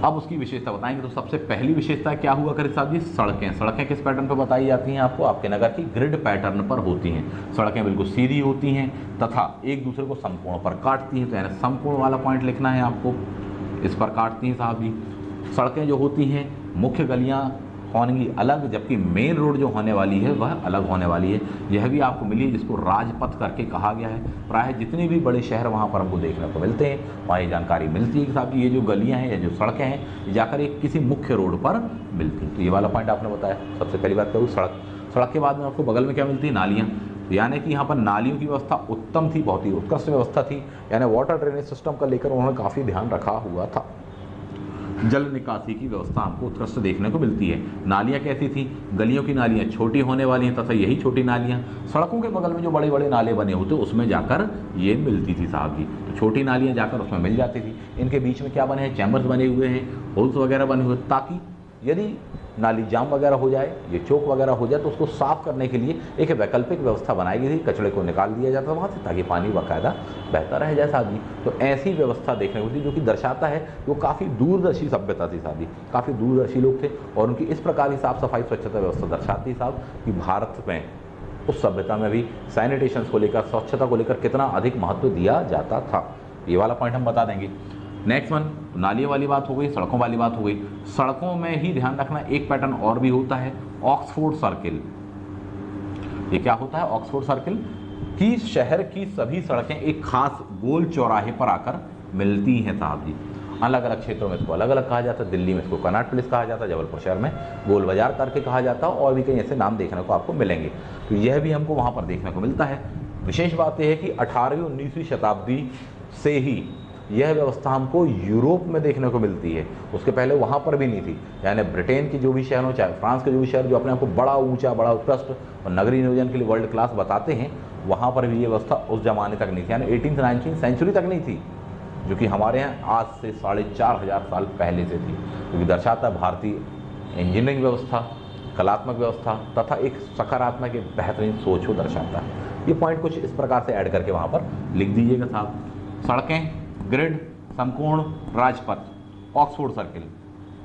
अब उसकी विशेषता बताएंगे। तो सबसे पहली विशेषता क्या हुआ करे साहब जी? सड़कें। सड़कें किस पैटर्न पर बताई जाती हैं आपको? आपके नगर की ग्रिड पैटर्न पर होती हैं। सड़कें बिल्कुल सीधी होती हैं तथा एक दूसरे को समकोण पर काटती हैं। तो यानी समकोण वाला पॉइंट लिखना है आपको, इस पर काटती हैं साहब जी। सड़कें जो होती हैं, मुख्य गलियाँ होंगी अलग, जबकि मेन रोड जो होने वाली है वह अलग होने वाली है। यह भी आपको मिली है जिसको राजपथ करके कहा गया है। प्राय जितने भी बड़े शहर वहाँ पर हमको देखने को मिलते हैं, वहाँ ये जानकारी मिलती है कि साहब ये जो गलियाँ हैं या जो सड़कें हैं, ये जाकर एक किसी मुख्य रोड पर मिलती हैं। तो ये वाला पॉइंट आपने बताया। सबसे पहली बात करूँ सड़क। सड़क के बाद में आपको बगल में क्या मिलती है? नालियाँ। यानी कि यहाँ पर नालियों की व्यवस्था उत्तम थी, बहुत ही उत्कृष्ट व्यवस्था थी। यानी वाटर ड्रेनेज सिस्टम का लेकर उन्होंने काफ़ी ध्यान रखा हुआ था। जल निकासी की व्यवस्था हमको उत्कृष्ट देखने को मिलती है। नालियाँ कैसी थी? गलियों की नालियाँ छोटी होने वाली हैं तथा यही छोटी नालियाँ सड़कों के बगल में जो बड़े बड़े नाले बने होते उसमें जाकर ये मिलती थी साहब जी। तो छोटी नालियाँ जाकर उसमें मिल जाती थी। इनके बीच में क्या बने हैं? चैम्बर्स बने हुए हैं, होल्स वगैरह बने हुए, ताकि यदि नाली जाम वगैरह हो जाए, ये चौक वगैरह हो जाए, तो उसको साफ़ करने के लिए एक वैकल्पिक व्यवस्था बनाई गई थी। कचरे को निकाल दिया जाता वहाँ से ताकि पानी बाकायदा बहता रह जाए साहब जी। तो ऐसी व्यवस्था देखने को मिलती जो कि दर्शाता है वो काफ़ी दूरदर्शी सभ्यता थी साहब जी। काफ़ी दूरदर्शी लोग थे और उनकी इस प्रकार की साफ़ सफाई स्वच्छता व्यवस्था दर्शाती साहब कि भारत में उस सभ्यता में भी सैनिटेशन को लेकर, स्वच्छता को लेकर कितना अधिक महत्व दिया जाता था। ये वाला पॉइंट हम बता देंगे। नेक्स्ट वन, नालियों वाली बात हो गई, सड़कों वाली बात हो गई। सड़कों में ही ध्यान रखना एक पैटर्न और भी होता है, ऑक्सफोर्ड सर्किल। ये क्या होता है? ऑक्सफोर्ड सर्किल कि शहर की सभी सड़कें एक खास गोल चौराहे पर आकर मिलती हैं साहब जी। अलग अलग क्षेत्रों में इसको अलग अलग कहा जाता है। दिल्ली में इसको कनॉट प्लेस कहा जाता है, जबलपुर शहर में गोल बाजार करके कहा जाता है, और भी कई ऐसे नाम देखने को आपको मिलेंगे। तो यह भी हमको वहाँ पर देखने को मिलता है। विशेष बात यह है कि 18वीं 19वीं शताब्दी से ही यह व्यवस्था हमको यूरोप में देखने को मिलती है। उसके पहले वहाँ पर भी नहीं थी। यानी ब्रिटेन की जो भी शहर हो चाहे फ्रांस के जो भी शहर जो अपने आप को बड़ा ऊंचा, बड़ा उत्कृष्ट और नगरीय नियोजन के लिए वर्ल्ड क्लास बताते हैं, वहाँ पर भी ये व्यवस्था उस जमाने तक नहीं थी। यानी 18th-19th सेंचुरी तक नहीं थी, जो कि हमारे यहाँ आज से 4500 साल पहले से थी। क्योंकि दर्शाता है भारतीय इंजीनियरिंग व्यवस्था, कलात्मक व्यवस्था तथा एक सकारात्मक एक बेहतरीन सोच को दर्शाता है। ये पॉइंट कुछ इस प्रकार से ऐड करके वहाँ पर लिख दीजिएगा साहब। सड़कें, ग्रिड, समकोण, राजपथ, ऑक्सफोर्ड सर्किल,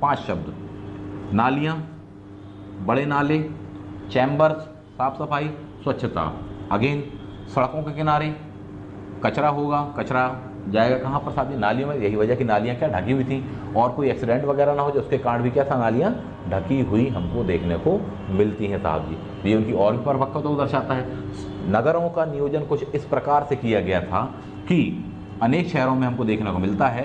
5 शब्द। नालियाँ, बड़े नाले, चैम्बर्स, साफ सफाई, स्वच्छता। अगेन सड़कों के किनारे कचरा होगा, कचरा जाएगा कहाँ पर साहब जी? नालियों में। यही वजह कि नालियाँ क्या ढकी हुई थी और कोई एक्सीडेंट वगैरह ना हो जाए उसके कारण भी क्या था? नालियाँ ढकी हुई हमको देखने को मिलती हैं साहब जी। ये उनकी और भी परिपक्वता को दर्शाता है। नगरों का नियोजन कुछ इस प्रकार से किया गया था कि अनेक शहरों में हमको देखने को मिलता है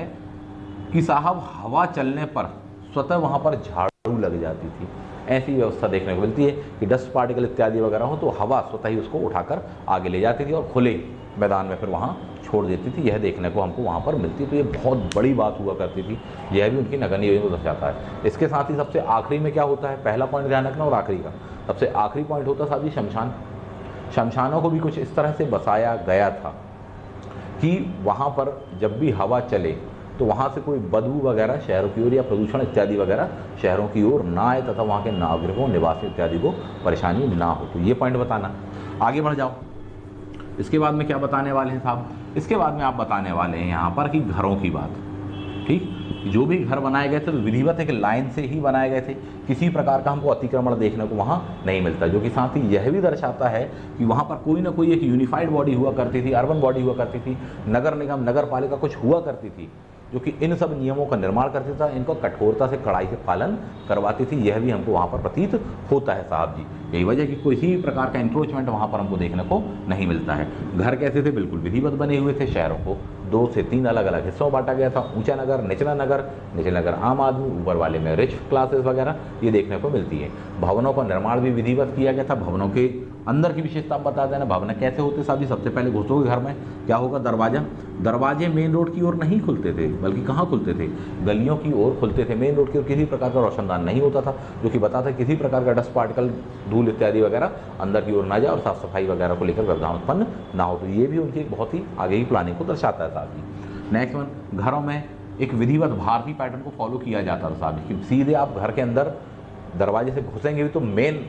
कि साहब हवा चलने पर स्वतः वहाँ पर झाड़ू लग जाती थी। ऐसी व्यवस्था देखने को मिलती है कि डस्ट पार्टिकल इत्यादि वगैरह हो तो हवा स्वतः ही उसको उठाकर आगे ले जाती थी और खुले मैदान में फिर वहाँ छोड़ देती थी, यह देखने को हमको वहाँ पर मिलती। तो ये बहुत बड़ी बात हुआ करती थी, यह भी उनकी नगर नियोजन को दर्शाता है। इसके साथ ही सबसे आखिरी में क्या होता है, पहला पॉइंट ध्यान रखना और आखिरी का, सबसे आखिरी पॉइंट होता साहब जी शमशान। शमशानों को भी कुछ इस तरह से बसाया गया था कि वहाँ पर जब भी हवा चले तो वहाँ से कोई बदबू वगैरह शहरों की ओर या प्रदूषण इत्यादि वगैरह शहरों की ओर ना आए तथा वहाँ के नागरिकों, निवासियों इत्यादि को परेशानी ना हो। तो ये पॉइंट बताना। आगे बढ़ जाओ, इसके बाद में क्या बताने वाले हैं साहब, इसके बाद में आप बताने वाले हैं यहाँ पर कि घरों की बात। ठीक, जो भी घर बनाए गए थे तो विधिवत एक लाइन से ही बनाए गए थे, किसी प्रकार का हमको अतिक्रमण देखने को वहाँ नहीं मिलता। जो कि साथ ही यह भी दर्शाता है कि वहाँ पर कोई ना कोई एक यूनिफाइड बॉडी हुआ करती थी, अर्बन बॉडी हुआ करती थी, नगर निगम, नगर पालिका कुछ हुआ करती थी, जो कि इन सब नियमों का निर्माण करती था, इनको कठोरता से, कड़ाई से पालन करवाती थी। यह भी हमको वहाँ पर प्रतीत होता है साहब जी। यही वजह कि किसी प्रकार का इंक्रोचमेंट वहाँ पर हमको देखने को नहीं मिलता है। घर कैसे थे, बिल्कुल विधिवत बने हुए थे। शहरों को 2 से 3 अलग अलग हिस्सों में बांटा गया था, ऊंचा नगर, निचला नगर, निचला नगर आम आदमी, ऊपर वाले में रिच क्लासेस वगैरह, ये देखने को मिलती है। भवनों का निर्माण भी विधिवत किया गया था। भवनों के अंदर की विशेषता बता देना, भवन कैसे होते साहब जी। सबसे पहले घुसोगे घर में, क्या होगा, दरवाजा, दरवाजे मेन रोड की ओर नहीं खुलते थे, बल्कि कहाँ खुलते थे, गलियों की ओर खुलते थे। मेन रोड की ओर किसी प्रकार का रोशनदान नहीं होता था, जो कि बताता है किसी प्रकार का डस्ट पार्टिकल, धूल इत्यादि वगैरह अंदर की ओर ना जाए और साफ सफाई वगैरह को लेकर व्यवधान उत्पन्न ना हो। तो ये भी उनकी एक बहुत ही आगे की प्लानिंग को दर्शाता है साहब जी। नेक्स्ट वन, घरों में एक विधिवत भारतीय पैटर्न को फॉलो किया जाता था साहब जी। सीधे आप घर के अंदर दरवाजे से घुसेंगे भी तो मेन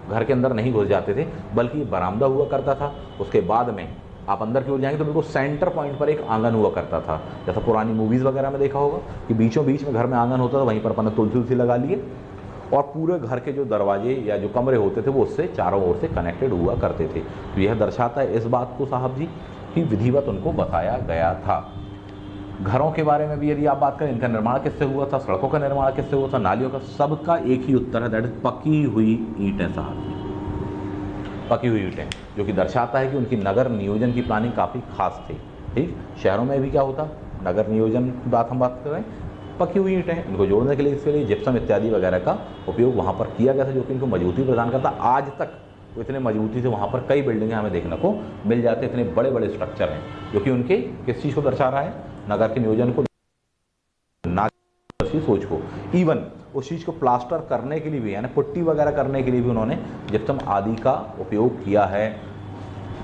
घर के अंदर नहीं घुस जाते थे, बल्कि बरामदा हुआ करता था। उसके बाद में आप अंदर की ओर जाएंगे तो बिल्कुल सेंटर पॉइंट पर एक आंगन हुआ करता था, जैसा पुरानी मूवीज़ वगैरह में देखा होगा कि बीचों बीच में घर में आंगन होता था, वहीं पर अपन तुलसी लगा लिए और पूरे घर के जो दरवाजे या जो कमरे होते थे वो उससे चारों ओर से कनेक्टेड हुआ करते थे। तो यह दर्शाता है इस बात को साहब जी कि विधिवत उनको बताया गया था। घरों के बारे में भी यदि आप बात करें, इनका निर्माण किससे हुआ था, सड़कों का निर्माण किससे हुआ था, नालियों का, सबका एक ही उत्तर है, दैट इज पकी हुई ईंटें साहब, पकी हुई ईंटें, जो कि दर्शाता है कि उनकी नगर नियोजन की प्लानिंग काफ़ी खास थी। ठीक, शहरों में भी क्या होता, नगर नियोजन की बात हम बात करें, पकी हुई ईंटें, इनको जोड़ने के लिए, इसके लिए जिप्सम इत्यादि वगैरह का उपयोग वहाँ पर किया गया था, जो कि इनको मजबूती प्रदान करता। आज तक तो इतने मजबूती से वहाँ पर कई बिल्डिंगें हमें देखने को मिल जाते, इतने बड़े बड़े स्ट्रक्चर हैं, जो कि उनके किस चीज़ को दर्शा रहा है, नगर के नियोजन को, ना सोच को। इवन उस चीज़ को प्लास्टर करने के लिए भी, यानी पुट्टी वगैरह करने के लिए भी उन्होंने जिप्सम आदि का उपयोग किया है,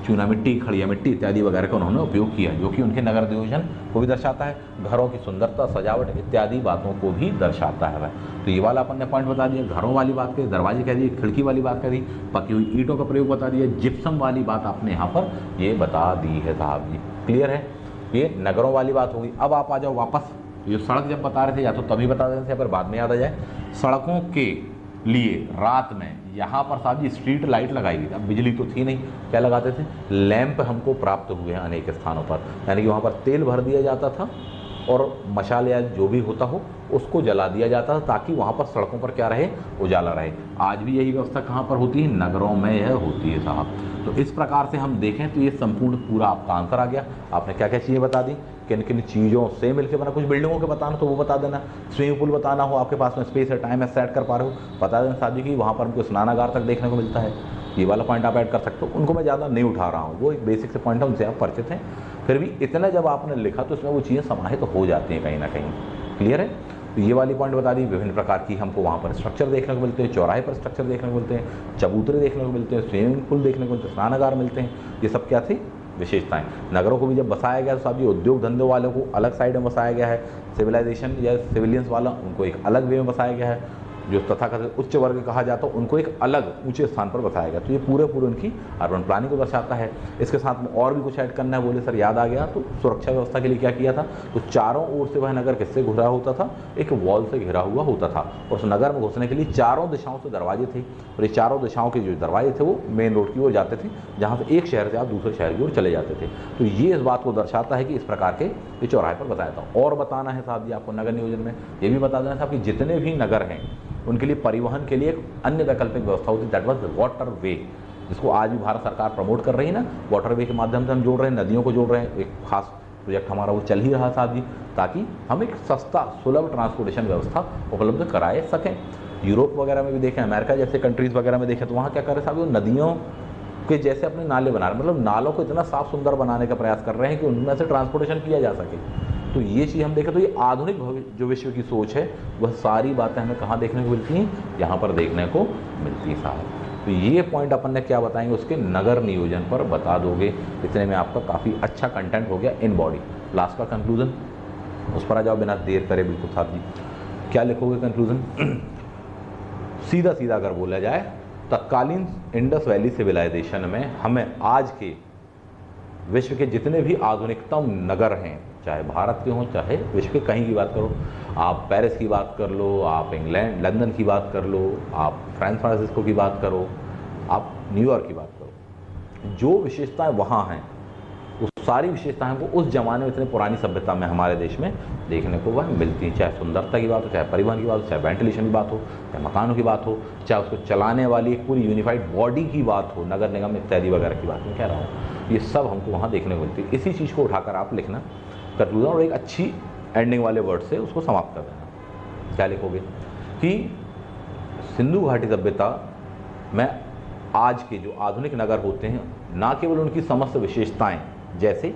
चूना मिट्टी, खड़िया मिट्टी इत्यादि वगैरह का उन्होंने उपयोग किया, जो कि उनके नगर नियोजन को भी दर्शाता है, घरों की सुंदरता, सजावट इत्यादि बातों को भी दर्शाता है। तो ये वाला अपन ने पॉइंट बता दिया, घरों वाली बात करी, दरवाजे कह दिए, खिड़की वाली बात करी, पकी हुई ईंटों का प्रयोग बता दिया, जिप्सम वाली बात आपने यहाँ पर ये बता दी है साहब जी। क्लियर है, ये नगरों वाली बात होगी। अब आप आ जाओ वापस, ये सड़क जब बता रहे थे या तो तभी बता रहे थे, पर बाद में याद आ जाए, सड़कों के लिए रात में यहाँ पर साहब जी स्ट्रीट लाइट लगाई गई। अब बिजली तो थी नहीं, क्या लगाते थे, लैंप हमको प्राप्त हुए हैं अनेक स्थानों पर, यानी कि वहाँ पर तेल भर दिया जाता था और मशाल या जो भी होता हो उसको जला दिया जाता था, ताकि वहाँ पर सड़कों पर क्या रहे, उजाला रहे। आज भी यही व्यवस्था कहाँ पर होती है, नगरों में यह होती है साहब। तो इस प्रकार से हम देखें तो ये संपूर्ण पूरा आपका आंसर आ गया। आपने क्या क्या चीज़ें बता दी, किन किन चीज़ों से मिलकर बना, कुछ बिल्डिंगों के बताना तो वो बता देना, स्विमिंग पूल बताना हो, आपके पास में स्पेस है, टाइम है, सेट कर पा रहे हो, बता देना साहब जी कि वहाँ पर हमको स्नानागार तक देखने को मिलता है। ये वाला पॉइंट आप ऐड कर सकते हो, उनको मैं ज़्यादा नहीं उठा रहा हूँ, वो एक बेसिक से पॉइंट है, उनसे आप परिचित हैं। फिर भी इतना जब आपने लिखा तो इसमें वो चीज़ें समाहित हो जाती हैं कहीं ना कहीं। क्लियर है, तो ये वाली पॉइंट बता दी। विभिन्न प्रकार की हमको वहाँ पर स्ट्रक्चर देखने को मिलते हैं, चौराहे पर स्ट्रक्चर देखने को मिलते हैं, चबूतरे देखने को मिलते हैं, स्विमिंग पूल देखने को मिलते हैं, स्नानागार मिलते हैं। ये सब क्या थी, विशेषताएं। नगरों को भी जब बसाया गया तो साहब जी उद्योग धंधे वालों को अलग साइड में बसाया गया है, सिविलाइजेशन या सिविलियंस वाला उनको एक अलग वे में बसाया गया है, जो तथाकथित उच्च वर्ग कहा जाता है उनको एक अलग ऊंचे स्थान पर बताया गया। तो ये पूरे उनकी अर्बन प्लानिंग को दर्शाता है। इसके साथ में और भी कुछ ऐड करना है, बोले सर याद आ गया, तो सुरक्षा व्यवस्था के लिए क्या किया था, तो चारों ओर से वह नगर किससे घिरा होता था, एक वॉल से घिरा हुआ होता था, और उस नगर में घुसने के लिए चारों दिशाओं से दरवाजे थे, और ये चारों दिशाओं के जो दरवाजे थे वो मेन रोड की ओर जाते थे, जहाँ से एक शहर से आप दूसरे शहर की ओर चले जाते थे। तो ये इस बात को दर्शाता है कि इस प्रकार के ये चौराहे पर बताया था। और बताना है साहब जी आपको नगर नियोजन में ये भी बता देना था कि जितने भी नगर हैं उनके लिए परिवहन के लिए एक अन्य वैकल्पिक व्यवस्था होती है, दैट वाज वाटर वे, जिसको आज भी भारत सरकार प्रमोट कर रही है ना। वाटर वे के माध्यम से हम जोड़ रहे हैं, नदियों को जोड़ रहे हैं, एक खास प्रोजेक्ट हमारा वो चल ही रहा साहब जी, ताकि हम एक सस्ता सुलभ ट्रांसपोर्टेशन व्यवस्था उपलब्ध कराए सकें। यूरोप वगैरह में भी देखें, अमेरिका जैसे कंट्रीज़ वगैरह में देखें तो वहाँ क्या कर रहे हैं साहब, वो नदियों कि जैसे अपने नाले बना रहे हैं, मतलब नालों को इतना साफ सुंदर बनाने का प्रयास कर रहे हैं कि उनमें से ट्रांसपोर्टेशन किया जा सके। तो ये चीज़ हम देखें तो ये आधुनिक जो विश्व की सोच है वह सारी बातें हमें कहाँ देखने को मिलती हैं, यहाँ पर देखने को मिलती है साहब। तो ये पॉइंट अपन ने क्या बताएंगे, उसके नगर नियोजन पर बता दोगे। इतने में आपका काफ़ी अच्छा कंटेंट हो गया इन बॉडी। लास्ट का कंक्लूजन उस पर आ जाओ बिना देर करे बिल्कुल साहब जी। क्या लिखोगे कंक्लूजन? सीधा सीधा अगर बोला जाए, तत्कालीन इंडस वैली सिविलाइजेशन में हमें आज के विश्व के जितने भी आधुनिकतम नगर हैं, चाहे भारत के हों चाहे विश्व के कहीं की बात करो, आप पेरिस की बात कर लो, आप इंग्लैंड लंदन की बात कर लो, आप सैन फ्रांसिस्को की बात करो, आप न्यूयॉर्क की बात करो, जो विशेषताएं वहाँ हैं उस सारी विशेषताएं को उस जमाने में इतने पुरानी सभ्यता में हमारे देश में देखने को वह मिलती हैं। चाहे सुंदरता की बात हो, चाहे परिवहन की बात हो, चाहे वेंटिलेशन की बात हो, चाहे मकानों की बात हो, चाहे उसको चलाने वाली एक पूरी यूनिफाइड बॉडी की बात हो, नगर निगम इत्यादि वगैरह की बात मैं कह रहा हूँ, ये सब हमको वहाँ देखने को मिलती है। इसी चीज़ को उठाकर आप लिखना कंक्लूजन और एक अच्छी एंडिंग वाले वर्ड से उसको समाप्त कर देना। क्या लिखोगे कि सिंधु घाटी सभ्यता में आज के जो आधुनिक नगर होते हैं, ना केवल उनकी समस्त विशेषताएं जैसे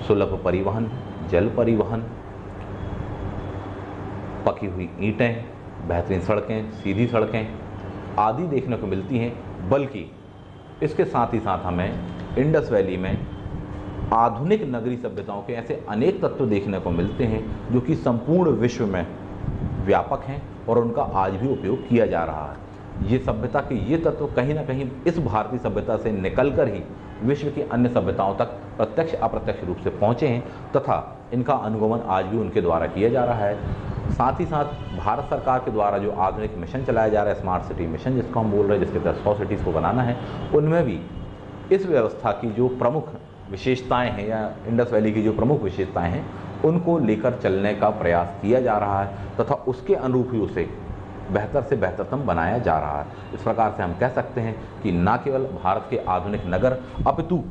सुलभ परिवहन, जल परिवहन, पकी हुई ईंटें, बेहतरीन सड़कें, सीधी सड़कें आदि देखने को मिलती हैं, बल्कि इसके साथ ही साथ हमें इंडस वैली में आधुनिक नगरीय सभ्यताओं के ऐसे अनेक तत्व देखने को मिलते हैं जो कि संपूर्ण विश्व में व्यापक हैं और उनका आज भी उपयोग किया जा रहा है। ये सभ्यता के ये तत्व कहीं ना कहीं इस भारतीय सभ्यता से निकलकर ही विश्व की अन्य सभ्यताओं तक प्रत्यक्ष अप्रत्यक्ष रूप से पहुँचे हैं तथा इनका अनुगमन आज भी उनके द्वारा किया जा रहा है। साथ ही साथ भारत सरकार के द्वारा जो आधुनिक मिशन चलाया जा रहा है, स्मार्ट सिटी मिशन जिसको हम बोल रहे हैं, जिसके तहत 100 सिटीज़ को बनाना है, उनमें भी इस व्यवस्था की जो प्रमुख विशेषताएं हैं या इंडस वैली की जो प्रमुख विशेषताएं हैं उनको लेकर चलने का प्रयास किया जा रहा है तथा उसके अनुरूप ही उसे बेहतर से बेहतरतम बनाया जा रहा है। इस प्रकार से हम कह सकते हैं कि न केवल भारत के आधुनिक नगर अपितु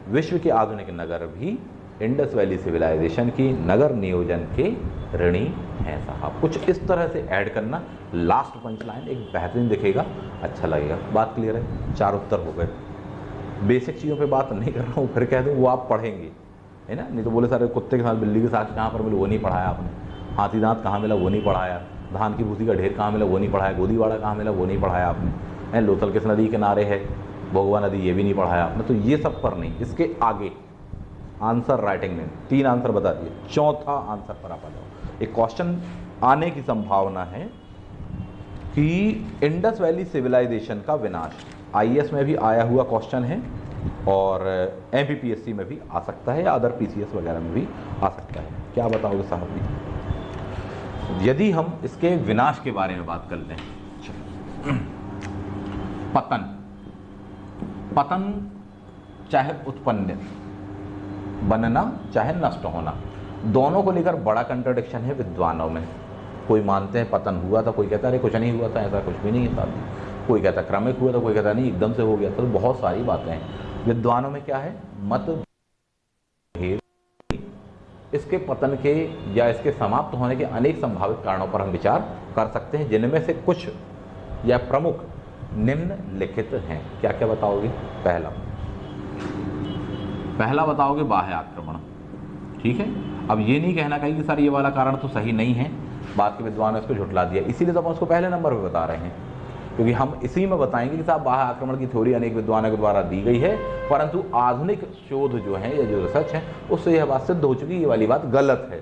विश्व के आधुनिक नगर भी इंडस वैली सिविलाइजेशन की नगर नियोजन के ऋणी हैं साहब। कुछ इस तरह से ऐड करना, लास्ट पंच लाइन एक बेहतरीन दिखेगा, अच्छा लगेगा। बात क्लियर है? 4 उत्तर हो गए। बेसिक चीज़ों पे बात नहीं कर रहा हूँ, फिर कह दूँ वो आप पढ़ेंगे, है ना? नहीं तो बोले सारे कुत्ते के साथ बिल्ली के साथ कहाँ पर मिले वो नहीं पढ़ाया आपने, हाथी दांत कहाँ मिला वो नहीं पढ़ाया, धान की भूसी का ढेर कहाँ मिला वो नहीं पढ़ाया, गोदीवाड़ा कहाँ मिला वो नहीं पढ़ाया आपने, लोथल किस नदी किनारे है, भोगवा नदी ये भी नहीं पढ़ाया आपने। तो ये सब पर नहीं, इसके आगे आंसर राइटिंग में 3 आंसर बता दिए, चौथा आंसर पर आप आ जाओ। एक क्वेश्चन आने की संभावना है कि इंडस वैली सिविलाइजेशन का विनाश, IAS में भी आया हुआ क्वेश्चन है और MPPSC में भी आ सकता है या अदर PCS वगैरह में भी आ सकता है। क्या बताओगे साहब जी? यदि हम इसके विनाश के बारे में बात कर लें, पतन चाहे उत्पन्न बनना चाहे नष्ट होना, दोनों को लेकर बड़ा कंट्राडिक्शन है विद्वानों में। कोई मानते हैं पतन हुआ था, कोई कहता है अरे कुछ नहीं हुआ था, ऐसा कुछ भी नहीं है साहब। कोई कहता क्रमिक हुआ था, कोई कहता नहीं एकदम से हो गया था। तो बहुत सारी बातें हैं विद्वानों में। क्या है मत, इसके पतन के या इसके समाप्त होने के अनेक संभावित कारणों पर हम विचार कर सकते हैं, जिनमें से कुछ या प्रमुख निम्नलिखित हैं। क्या क्या बताओगे? पहला बताओगे बाह्य आक्रमण, ठीक है। अब ये नहीं कहना कहीं कि सर ये वाला कारण तो सही नहीं है, बात के विद्वान ने इसको झुठला दिया, इसीलिए तो हम उसको पहले नंबर पर बता रहे हैं, क्योंकि हम इसी में बताएंगे कि साहब बाह्य आक्रमण की थ्योरी अनेक विद्वानों के द्वारा दी गई है, परंतु आधुनिक शोध जो है या जो रिसर्च है उससे यह बात सिद्ध हो चुकी है, ये वाली बात गलत है,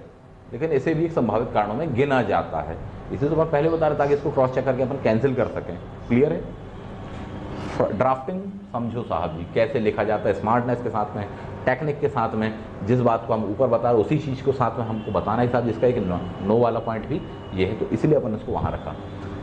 लेकिन इसे भी एक संभावित कारणों में गिना जाता है। इसे तो मैं पहले बता रहा था कि इसको क्रॉस चेक करके अपन कैंसिल कर सकें। क्लियर है? ड्राफ्टिंग समझो साहब जी, कैसे लिखा जाता है, स्मार्टनेस के साथ में, टेक्निक के साथ में, जिस बात को हम ऊपर बता रहे उसी चीज़ को साथ में हमको बताना ही साथ, जिसका एक नो वाला पॉइंट भी ये है, तो इसलिए अपन इसको वहाँ रखा।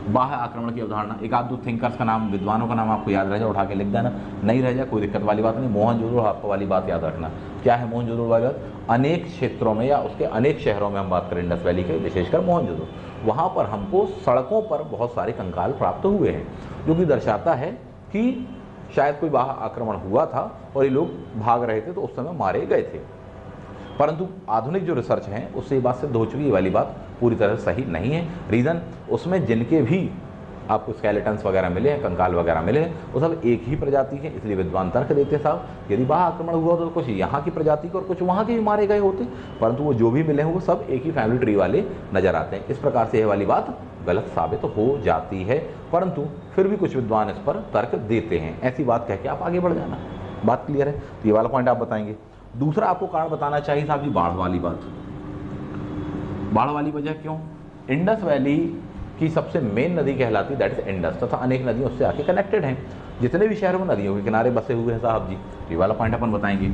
बाह्य आक्रमण की अवधारणा, एक आध दो थिंकर्स का नाम, विद्वानों का नाम आपको याद रह जाए, उठा के लिख देना, नहीं रह जाए कोई दिक्कत वाली बात नहीं। मोहनजोदड़ो आपको वाली बात याद रखना। क्या है मोहनजोदड़ो वाली बात? अनेक क्षेत्रों में या उसके अनेक शहरों में हम बात करें इंडस वैली के, विशेषकर मोहनजोदड़ो, वहाँ पर हमको सड़कों पर बहुत सारे कंकाल प्राप्त हुए हैं, जो कि दर्शाता है कि शायद कोई बाह्य आक्रमण हुआ था और ये लोग भाग रहे थे तो उस समय मारे गए थे। परंतु आधुनिक जो रिसर्च है उससे ये बात सिद्ध हो चुकी है, ये वाली बात पूरी तरह सही नहीं है। रीज़न, उसमें जिनके भी आपको स्केलेटन्स वगैरह मिले हैं, कंकाल वगैरह मिले हैं, वो सब एक ही प्रजाति के, इसलिए विद्वान तर्क देते हैं साहब यदि बाह्य आक्रमण हुआ होता तो कुछ यहाँ की प्रजाति के और कुछ वहाँ के भी मारे गए होते, परंतु वो जो भी मिले हैं वो सब एक ही फैमिली ट्री वाले नजर आते हैं। इस प्रकार से यह वाली बात गलत साबित हो जाती है, परंतु फिर भी कुछ विद्वान इस पर तर्क देते हैं। ऐसी बात कह के आप आगे बढ़ जाना। बात क्लियर है? तो ये वाला पॉइंट आप बताएंगे। दूसरा आपको कारण बताना चाहिए साहब जी बाढ़ वाली बात। बाढ़ वाली वजह क्यों? इंडस वैली की सबसे मेन नदी कहलाती दैट इज इंडस, तथा अनेक नदियों उससे आके कनेक्टेड हैं। जितने भी शहर वो नदियों के किनारे बसे हुए हैं साहब जी। ये वाला पॉइंट अपन बताएंगे।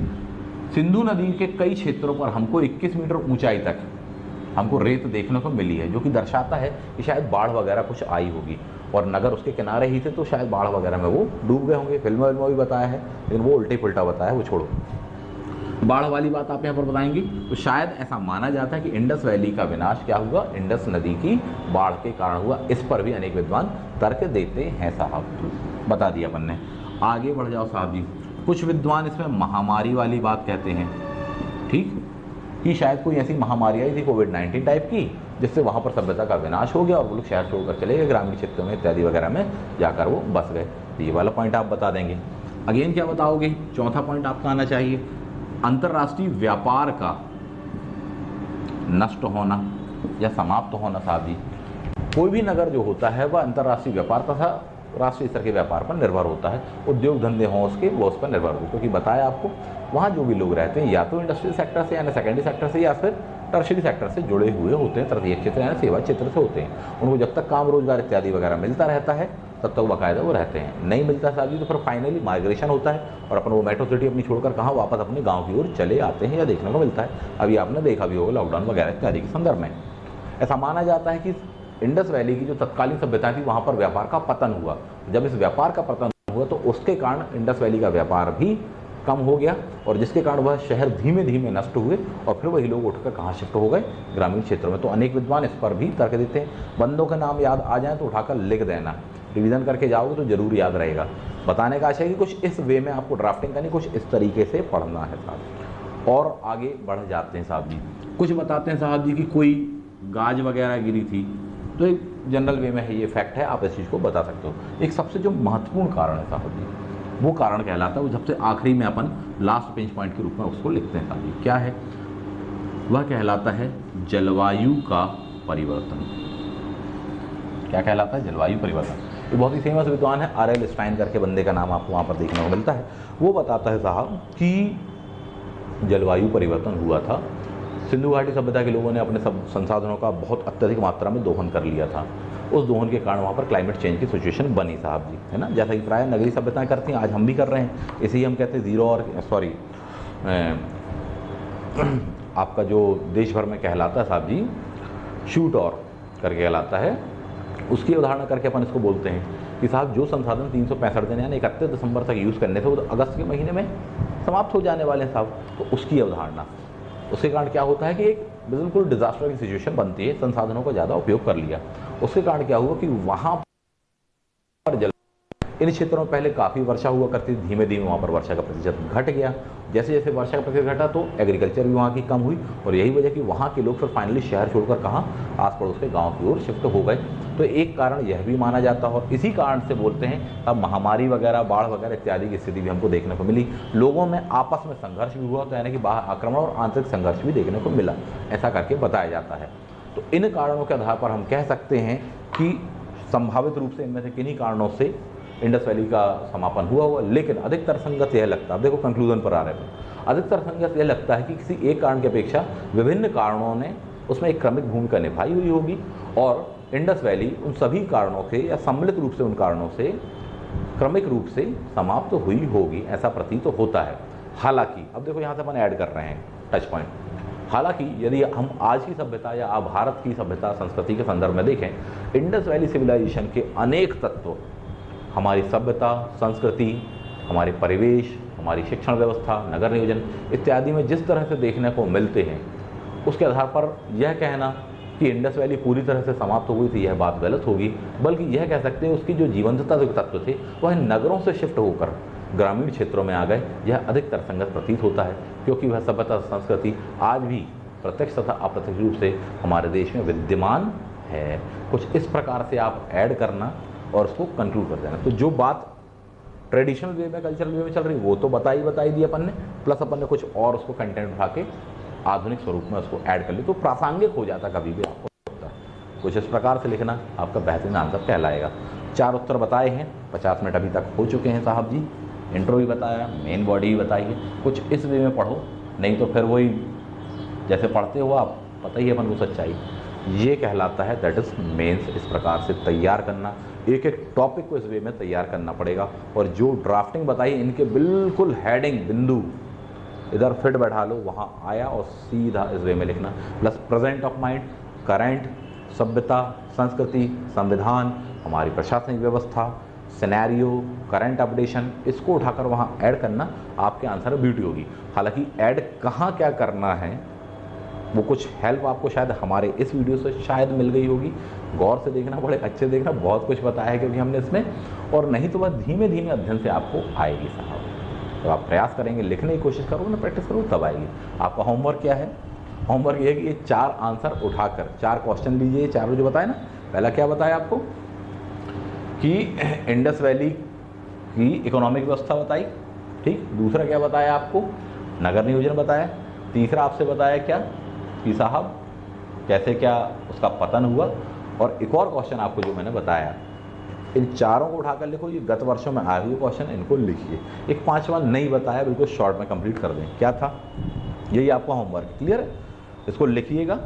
सिंधु नदी के कई क्षेत्रों पर हमको 21 मीटर ऊंचाई तक हमको रेत देखने को मिली है, जो कि दर्शाता है कि शायद बाढ़ वगैरह कुछ आई होगी, और नगर उसके किनारे ही थे तो शायद बाढ़ वगैरह में वो डूब गए होंगे। फिल्मों में भी बताया है, लेकिन वो उल्टे पुल्टा बताया, वो छोड़ो। बाढ़ वाली बात आप यहाँ पर बताएंगे तो शायद ऐसा माना जाता है कि इंडस वैली का विनाश क्या हुआ, इंडस नदी की बाढ़ के कारण हुआ। इस पर भी अनेक विद्वान तर्क देते हैं साहब, बता दिया अपन ने। आगे बढ़ जाओ साहब जी। कुछ विद्वान इसमें महामारी वाली बात कहते हैं, ठीक, कि शायद कोई ऐसी महामारी आई थी कोविड-19 टाइप की, जिससे वहाँ पर सभ्यता का विनाश हो गया और वो लोग शहर छोड़कर चले गए, ग्रामीण क्षेत्रों में इत्यादि वगैरह में जाकर वो बस गए। तो ये वाला पॉइंट आप बता देंगे। अगेन क्या बताओगे? चौथा पॉइंट आपका आना चाहिए अंतर्राष्ट्रीय व्यापार का नष्ट होना या समाप्त होना साहब जी। कोई भी नगर जो होता है वह अंतर्राष्ट्रीय व्यापार तथा राष्ट्रीय स्तर के व्यापार पर निर्भर होता है। उद्योग धंधे हों उसके, वो उस पर निर्भर होते हैं, क्योंकि बताया आपको वहाँ जो भी लोग रहते हैं या तो इंडस्ट्रियल सेक्टर से यानी सेकेंडरी सेक्टर से या फिर टर्शियरी सेक्टर से जुड़े हुए होते हैं, तृतीय क्षेत्र यानी सेवा क्षेत्र से होते हैं। उनको जब तक काम रोजगार इत्यादि वगैरह मिलता रहता है तब तक बाकायदा वो रहते हैं। नहीं मिलता साहब जी तो फिर फाइनली माइग्रेशन होता है और अपन वो मेट्रो सिटी अपनी छोड़कर कहाँ वापस अपने गाँव की ओर चले आते हैं, या देखने को मिलता है। अभी आपने देखा भी होगा लॉकडाउन वगैरह इत्यादि के संदर्भ में। ऐसा माना जाता है कि इंडस वैली की जो तत्कालीन सभ्यता थी वहाँ पर व्यापार का पतन हुआ। जब इस व्यापार का पतन हुआ तो उसके कारण इंडस वैली का व्यापार भी कम हो गया, और जिसके कारण वह शहर धीमे धीमे नष्ट हुए और फिर वही लोग उठकर कहाँ शिफ्ट हो गए, ग्रामीण क्षेत्रों में। तो अनेक विद्वान इस पर भी तर्क देते हैं। बंदों के नाम याद आ जाए तो उठाकर लिख देना, रिवीजन करके जाओगे तो जरूर याद रहेगा। बताने का आशय है कि कुछ इस वे में आपको ड्राफ्टिंग करनी, कुछ इस तरीके से पढ़ना है साहब। और आगे बढ़ जाते हैं साहब जी। कुछ बताते हैं साहब जी कि कोई गाज वगैरह गिरी थी, तो एक जनरल वे में है, ये फैक्ट है, आप इस चीज़ को बता सकते हो। एक सबसे जो महत्वपूर्ण कारण है साहब जी, वो कारण कहलाता है, वो सबसे आखिरी में अपन लास्ट पिंच पॉइंट के रूप में उसको लिखते हैं साहब जी। क्या है वह? कहलाता है जलवायु का परिवर्तन। क्या कहलाता है? जलवायु परिवर्तन। ये बहुत ही फेमस विद्वान है, R.L. स्टाइन करके बंदे का नाम आपको वहाँ पर देखने को मिलता है। वो बताता है साहब कि जलवायु परिवर्तन हुआ था। सिंधु घाटी सभ्यता के लोगों ने अपने सब संसाधनों का बहुत अत्यधिक मात्रा में दोहन कर लिया था। उस दोहन के कारण वहाँ पर क्लाइमेट चेंज की सिचुएशन बनी साहब जी, है ना। जैसा कि प्राय नगरीय सभ्यताएं करती हैं, आज हम भी कर रहे हैं। इसे ही हम कहते हैं जीरो और आपका जो देश भर में कहलाता है साहब जी शूट और करके कहलाता है, उसकी उदाहरण करके अपन इसको बोलते हैं कि साहब जो संसाधन 365 दिन यानी 31 दिसंबर तक यूज़ करने थे वो तो अगस्त के महीने में समाप्त हो जाने वाले हैं साहब। तो उसकी अवधारणा, उसके कारण क्या होता है कि एक बिल्कुल डिजास्टर की सिचुएशन बनती है, संसाधनों का ज़्यादा उपयोग कर लिया। उसके कारण क्या हुआ कि वहाँ पर जल इन क्षेत्रों में पहले काफ़ी वर्षा हुआ करती थी, धीमे धीमे वहाँ पर वर्षा का प्रतिशत घट गया। जैसे जैसे वर्षा का प्रतिशत घटा तो एग्रीकल्चर भी वहाँ की कम हुई, और यही वजह कि वहाँ के लोग फिर फाइनली शहर छोड़कर कहाँ, आस पड़ोस के गाँव की ओर शिफ्ट हो गए। तो एक कारण यह भी माना जाता है, और इसी कारण से बोलते हैं अब महामारी वगैरह, बाढ़ वगैरह इत्यादि की स्थिति भी हमको देखने को मिली। लोगों में आपस में संघर्ष भी हुआ, तो यानी कि बाह्य आक्रमण और आंतरिक संघर्ष भी देखने को मिला, ऐसा करके बताया जाता है। तो इन कारणों के आधार पर हम कह सकते हैं कि संभावित रूप से इनमें से किन्हीं कारणों से इंडस वैली का समापन हुआ। लेकिन अधिकतर संगत यह लगता है, देखो कंक्लूजन पर आ रहे हैं, अधिकतर संगत यह लगता है कि किसी एक कारण की अपेक्षा विभिन्न कारणों ने उसमें एक क्रमिक भूमिका निभाई हुई होगी, और इंडस वैली उन सभी कारणों से या सम्मिलित रूप से उन कारणों से क्रमिक रूप से समाप्त हुई होगी, ऐसा प्रतीत तो होता है। हालांकि अब देखो यहाँ से अपन ऐड कर रहे हैं टच पॉइंट। हालांकि यदि हम आज की सभ्यता या भारत की सभ्यता संस्कृति के संदर्भ में देखें, इंडस वैली सिविलाइजेशन के अनेक तत्व हमारी सभ्यता, संस्कृति, हमारे परिवेश, हमारी शिक्षण व्यवस्था, नगर नियोजन इत्यादि में जिस तरह से देखने को मिलते हैं, उसके आधार पर यह कहना कि इंडस वैली पूरी तरह से समाप्त हो गई थी, यह बात गलत होगी। बल्कि यह कह सकते हैं उसकी जो जीवंतता के तत्व थे वह नगरों से शिफ्ट होकर ग्रामीण क्षेत्रों में आ गए, यह अधिकतर संगत प्रतीत होता है, क्योंकि वह सभ्यता संस्कृति आज भी प्रत्यक्ष तथा अप्रत्यक्ष रूप से हमारे देश में विद्यमान है। कुछ इस प्रकार से आप ऐड करना और उसको कंक्लूड कर देना। तो जो बात ट्रेडिशनल वे में, कल्चरल वे में चल रही वो तो बताई दी अपन ने, प्लस अपन ने कुछ और उसको कंटेंट उठा के आधुनिक स्वरूप में उसको ऐड कर ली, तो प्रासंगिक हो जाता कभी भी आपको होता है। कुछ इस प्रकार से लिखना आपका बेहतरीन आंसर कहलाएगा। 4 उत्तर बताए हैं, 50 मिनट अभी तक हो चुके हैं साहब जी। इंट्रो भी बताया, मेन बॉडी भी बताई है। कुछ इस वे में पढ़ो, नहीं तो फिर वही जैसे पढ़ते हो आप, पता ही है अपन को सच्चाई, ये कहलाता है दैट इज़ मेंस। इस प्रकार से तैयार करना, एक एक टॉपिक को इस वे में तैयार करना पड़ेगा। और जो ड्राफ्टिंग बताई इनके बिल्कुल हेडिंग बिंदु इधर फिट बैठा लो, वहाँ आया और सीधा इस वे में लिखना। Plus present of mind, current, सभ्यता, संस्कृति, संविधान, हमारी प्रशासनिक व्यवस्था, सिनेरियो, करंट अपडेशन, इसको उठाकर वहाँ ऐड करना, आपके आंसर में ब्यूटी होगी। हालांकि ऐड कहाँ क्या करना है वो कुछ हेल्प आपको शायद हमारे इस वीडियो से शायद मिल गई होगी। गौर से देखना, बड़े अच्छे देखना, बहुत कुछ बताया है क्योंकि हमने इसमें, और नहीं तो वह धीमे धीमे अध्ययन से आपको आएगी साहब। तो आप प्रयास करेंगे, लिखने की कोशिश करोगे ना, प्रैक्टिस करोगे तब आएगी। आपका होमवर्क क्या है? होमवर्क ये है कि ये 4 आंसर उठाकर 4 क्वेश्चन लीजिए। 4 जो बताया ना, पहला क्या बताया आपको कि इंडस वैली की इकोनॉमिक व्यवस्था बताई, ठीक। दूसरा क्या बताया आपको? नगर नियोजन बताया। तीसरा आपसे बताया क्या कि साहब कैसे क्या उसका पतन हुआ। और एक और क्वेश्चन आपको जो मैंने बताया, इन चारों को उठाकर लिखो। ये गत वर्षों में आए हुए क्वेश्चन, इनको लिखिए। एक 5वां नहीं बताया, बिल्कुल शॉर्ट में कंप्लीट कर दें। क्या था? यही आपका होमवर्क, क्लियर है? इसको लिखिएगा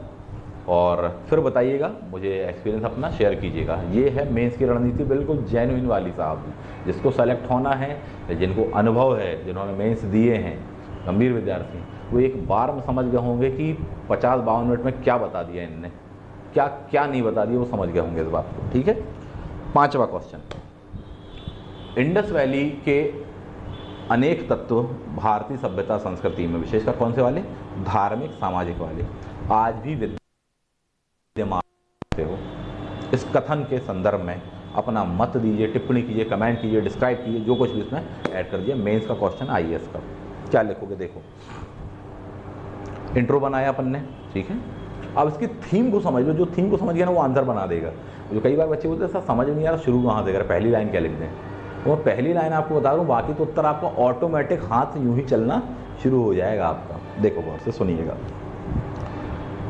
और फिर बताइएगा, मुझे एक्सपीरियंस अपना शेयर कीजिएगा। ये है मेंस की रणनीति, बिल्कुल जेन्युइन वाली साहब। जिसको सेलेक्ट होना है, जिनको अनुभव है, जिन्होंने मेंस दिए हैं, गंभीर विद्यार्थी, वो एक बार में समझ गए होंगे कि 50-52 मिनट में क्या बता दिया इनने, क्या क्या नहीं बता दिया, वो समझ गए होंगे इस बात को, ठीक है। 5वां क्वेश्चन, इंडस वैली के अनेक तत्व भारतीय सभ्यता संस्कृति में, विशेषकर कौन से वाले? धार्मिक, सामाजिक वाले, आज भी विद्यमान हो। इस कथन के संदर्भ में अपना मत दीजिए, टिप्पणी कीजिए, कमेंट कीजिए, डिस्क्राइब कीजिए, जो कुछ भी इसमें ऐड कर दिए। मेंस का क्वेश्चन आईएएस का क्या लिखोगे देखो। इंट्रो बनाया अपन ने, ठीक है। अब इसकी थीम को समझ लो, जो थीम को समझ गया ना वो आंसर बना देगा। जो कई बार बच्चे बोलते हैं सर समझ नहीं आ रहा, शुरू कहाँ से करें, पहली लाइन क्या लिख दें। तो मैं पहली लाइन आपको बता दूँ, बाकी तो उत्तर आपका ऑटोमेटिक हाथ यूं ही चलना शुरू हो जाएगा आपका। देखो गौर से सुनिएगा।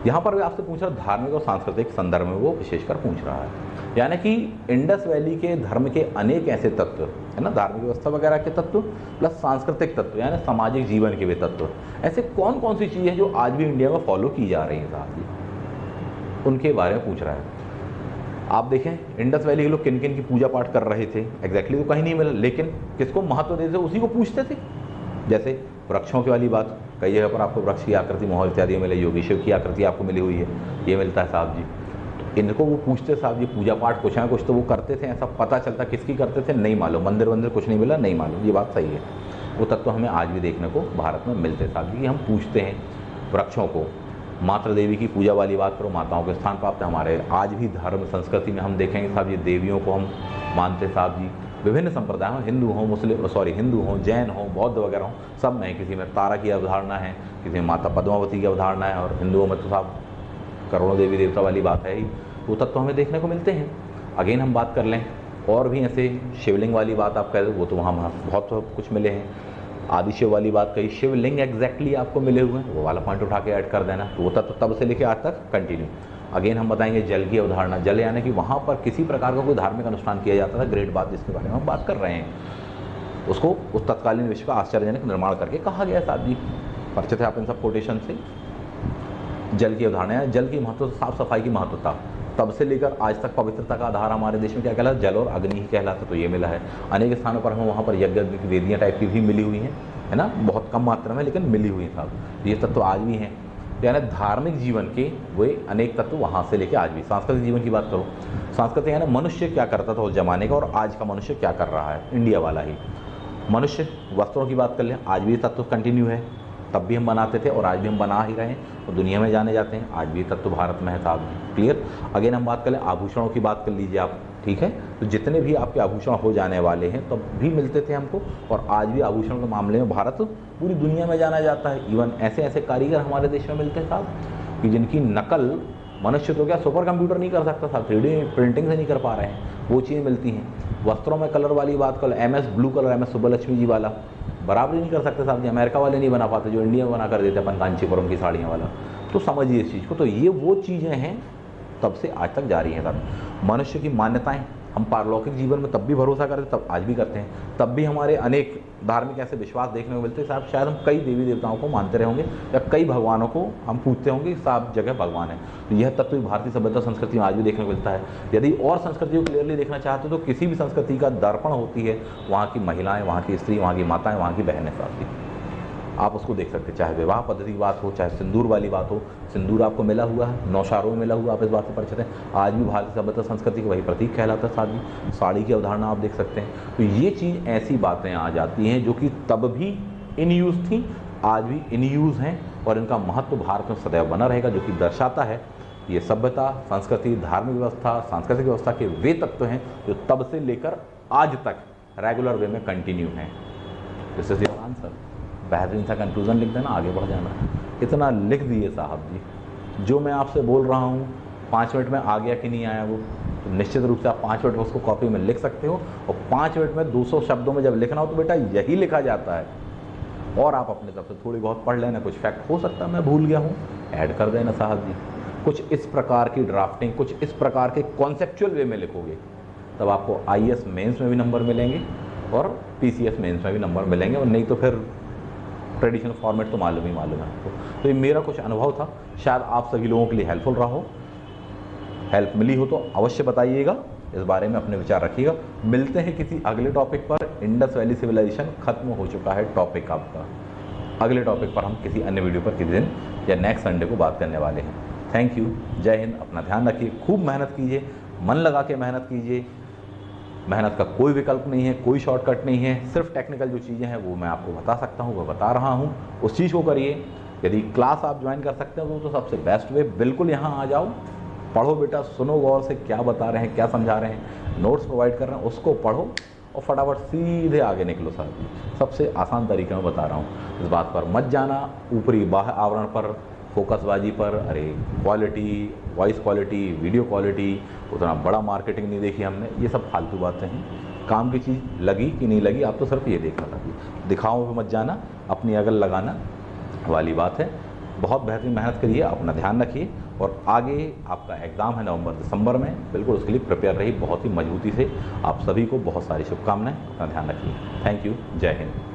यहाँ पर भी आपसे पूछ रहा धार्मिक और सांस्कृतिक संदर्भ में, वो विशेषकर पूछ रहा है। यानी कि इंडस वैली के धर्म के अनेक ऐसे तत्व है ना, धार्मिक व्यवस्था वगैरह के तत्व प्लस सांस्कृतिक तत्व, यानी सामाजिक जीवन के भी तत्व, ऐसे कौन कौन सी चीज़ें जो आज भी इंडिया में फॉलो की जा रही हैं साहब जी, उनके बारे में पूछ रहा है। आप देखें इंडस वैली के लोग किन किन की पूजा पाठ कर रहे थे, एग्जैक्टली तो कहीं नहीं मिला, लेकिन किसको महत्व देते थे उसी को पूछते थे। जैसे वृक्षों की वाली बात, कई जगह पर आपको वृक्ष की आकृति मोहर इत्यादि मिले, योगेश्वर की आकृति आपको मिली हुई है, ये मिलता है साहब जी। तो इनको वो पूछते साहब जी, पूजा पाठ कुछ ना कुछ तो वो करते थे, ऐसा पता चलता, किसकी करते थे नहीं मालूम, मंदिर वंदिर कुछ नहीं मिला, नहीं मालूम, ये बात सही है। वो तत्व हमें आज भी देखने को भारत में मिलते साहब जी, कि हम पूछते हैं वृक्षों को। मातृ देवी की पूजा वाली बात करो, माताओं के स्थान प्राप्त है हमारे आज भी धर्म संस्कृति में। हम देखेंगे साहब जी, देवियों को हम मानते साहब जी, विभिन्न संप्रदाय हों, हिंदू हों, मुस्लिम हिंदू हों, जैन हों, बौद्ध वगैरह हों, सब में किसी में तारा की अवधारणा है, किसी में माता पद्मावती की अवधारणा है, और हिंदुओं में तो साहब करोड़ों देवी देवता वाली बात है ही। वो तत्व हमें देखने को मिलते हैं। अगेन हम बात कर लें और भी ऐसे शिवलिंग वाली बात आप कह दो, वो तो वहाँ बहुत कुछ मिले हैं। आदिशिव वाली बात कही, शिवलिंग एग्जैक्टली आपको मिले हुए हैं, वो वाला पॉइंट उठा के ऐड कर देना। तो वो तत्व तब से लेके आज तक कंटिन्यू। अगेन हम बताएंगे जल की अवधारणा, जल यानी कि वहाँ पर किसी प्रकार का कोई धार्मिक अनुष्ठान किया जाता था, ग्रेट बात जिसके बारे में हम बात कर रहे हैं, उसको उस तत्कालीन विश्व का आश्चर्यजनक निर्माण करके कहा गया साहब जी। परिचित है आप इन सब कोटेशन से। जल की अवधारणा है, जल की महत्व, साफ सफाई की महत्वता, तब से लेकर आज तक पवित्रता का आधार हमारे देश में क्या कहलाता है? जल और अग्नि ही कहलाता। तो ये मिला है। अनेक स्थानों पर हमें वहाँ पर यज्ञ की वेदियाँ टाइप की भी मिली हुई हैं, है ना, बहुत कम मात्रा में लेकिन मिली हुई साहब। ये तत्व आज भी हैं। यानी धार्मिक जीवन के वे अनेक तत्व वहाँ से लेकर आज भी। सांस्कृतिक जीवन की बात करो, सांस्कृतिक यानी मनुष्य क्या करता था उस जमाने का और आज का मनुष्य क्या कर रहा है, इंडिया वाला ही। मनुष्य वस्त्रों की बात कर लें, आज भी तत्व कंटिन्यू है, तब भी हम बनाते थे और आज भी हम बना ही रहे हैं और दुनिया में जाने जाते हैं। आज भी तत्व भारत में है साहब, क्लियर। अगेन हम बात कर लें आभूषणों की, बात कर लीजिए आप, ठीक है। तो जितने भी आपके आभूषण हो जाने वाले हैं तब भी मिलते थे हमको, और आज भी आभूषण के मामले में भारत पूरी दुनिया में जाना जाता है। इवन ऐसे ऐसे कारीगर हमारे देश में मिलते हैं साहब कि जिनकी नकल मनुष्य तो क्या सुपर कंप्यूटर नहीं कर सकता साहब, 3D प्रिंटिंग से नहीं कर पा रहे हैं, वो चीज़ें मिलती हैं। वस्त्रों में कलर वाली बात कर, MS blue colour, MS Subbulakshmi ji वाला बराबर नहीं कर सकते साहब जी, अमेरिका वाले नहीं बना पाते जो इंडिया में बना कर देते अपन कांचीपुरम की साड़ियाँ वाला। तो समझिए इस चीज़ को। तो ये वो चीज़ें हैं तब से आज तक जारी हैं साहब। मनुष्य की मान्यताएं हम पारलौकिक जीवन में तब भी भरोसा करते, तब आज भी करते हैं, तब भी हमारे अनेक धार्मिक ऐसे विश्वास देखने को मिलते हैं साहब। शायद हम कई देवी देवताओं को मानते रहे होंगे या कई भगवानों को हम पूछते होंगे कि साहब जगह भगवान है। तो यह तत्व भारतीय सभ्यता संस्कृति में आज भी देखने को मिलता है। यदि और संस्कृति को क्लियरली देखना चाहते हो तो किसी भी संस्कृति का दर्पण होती है वहाँ की महिलाएँ, वहाँ की स्त्री, वहाँ की माताएँ, वहाँ की बहनें साहब जी। आप उसको देख सकते हैं, चाहे विवाह पद्धति की बात हो, चाहे सिंदूर वाली बात हो। सिंदूर आपको मिला हुआ है, नौशारों में मिला हुआ, आप इस बात से परिचित हैं। आज भी भारतीय सभ्यता संस्कृति का वही प्रतीक कहलाता है साथ ही। साड़ी की अवधारणा आप देख सकते हैं। तो ये चीज़ ऐसी बातें आ जाती हैं जो कि तब भी इन यूज़ थी, आज भी इन यूज़ हैं, और इनका महत्व भारत में सदैव बना रहेगा, जो कि दर्शाता है ये सभ्यता, संस्कृति, धार्मिक व्यवस्था, सांस्कृतिक व्यवस्था के वे तत्व हैं जो तब से लेकर आज तक रेगुलर वे में कंटिन्यू हैं। This is your answer. बेहतरीन सा कंक्लूजन लिख देना, आगे बढ़ जाना। इतना लिख दिए साहब जी, जो मैं आपसे बोल रहा हूँ 5 मिनट में आ गया कि नहीं आया वो, तो निश्चित रूप से आप 5 मिनट में उसको कॉपी में लिख सकते हो। और 5 मिनट में 200 शब्दों में जब लिखना हो तो बेटा यही लिखा जाता है। और आप अपने तरफ से थोड़ी बहुत पढ़ लेना, कुछ फैक्ट हो सकता है मैं भूल गया हूँ, ऐड कर देना साहब जी। कुछ इस प्रकार की ड्राफ्टिंग, कुछ इस प्रकार के कॉन्सेप्चुअल वे में लिखोगे तब आपको IAS मेंस में भी नंबर मिलेंगे और PCS मेंस में भी नंबर मिलेंगे, और नहीं तो फिर ट्रेडिशनल फॉर्मेट तो मालूम है आपको। तो ये मेरा कुछ अनुभव था, शायद आप सभी लोगों के लिए हेल्पफुल रहा हो। हेल्प मिली हो तो अवश्य बताइएगा, इस बारे में अपने विचार रखिएगा। मिलते हैं किसी अगले टॉपिक पर। इंडस वैली सिविलाइजेशन खत्म हो चुका है टॉपिक आपका। अगले टॉपिक पर हम किसी अन्य वीडियो पर किसी दिन या नेक्स्ट संडे को बात करने वाले हैं। थैंक यू, जय हिंद। अपना ध्यान रखिए, खूब मेहनत कीजिए, मन लगा के मेहनत कीजिए। मेहनत का कोई विकल्प नहीं है, कोई शॉर्टकट नहीं है। सिर्फ टेक्निकल जो चीज़ें हैं वो मैं आपको बता सकता हूँ, वो बता रहा हूँ, उस चीज़ को करिए। यदि क्लास आप ज्वाइन कर सकते हो तो सबसे बेस्ट वे, बिल्कुल यहाँ आ जाओ, पढ़ो बेटा, सुनो गौर से क्या बता रहे हैं, क्या समझा रहे हैं, नोट्स प्रोवाइड कर रहे हैं, उसको पढ़ो और फटाफट सीधे आगे निकलो साहब। सबसे आसान तरीके में बता रहा हूँ। इस बात पर मत जाना ऊपरी बाह्य आवरण पर, फोकसबाजी पर। अरे quality, voice quality, video quality, उतना बड़ा मार्केटिंग नहीं देखी हमने, ये सब फालतू बातें हैं। काम की चीज़ लगी कि नहीं लगी, आप तो सिर्फ ये देखना था। दिखाओ पे मत जाना, अपनी अगल लगाना वाली बात है। बहुत बेहतरीन मेहनत करिए, अपना ध्यान रखिए, और आगे आपका एग्ज़ाम है नवंबर-दिसंबर में, बिल्कुल उसके लिए प्रिपेयर रहिए बहुत ही मजबूती से। आप सभी को बहुत सारी शुभकामनाएं, अपना ध्यान रखिए। थैंक यू, जय हिंद।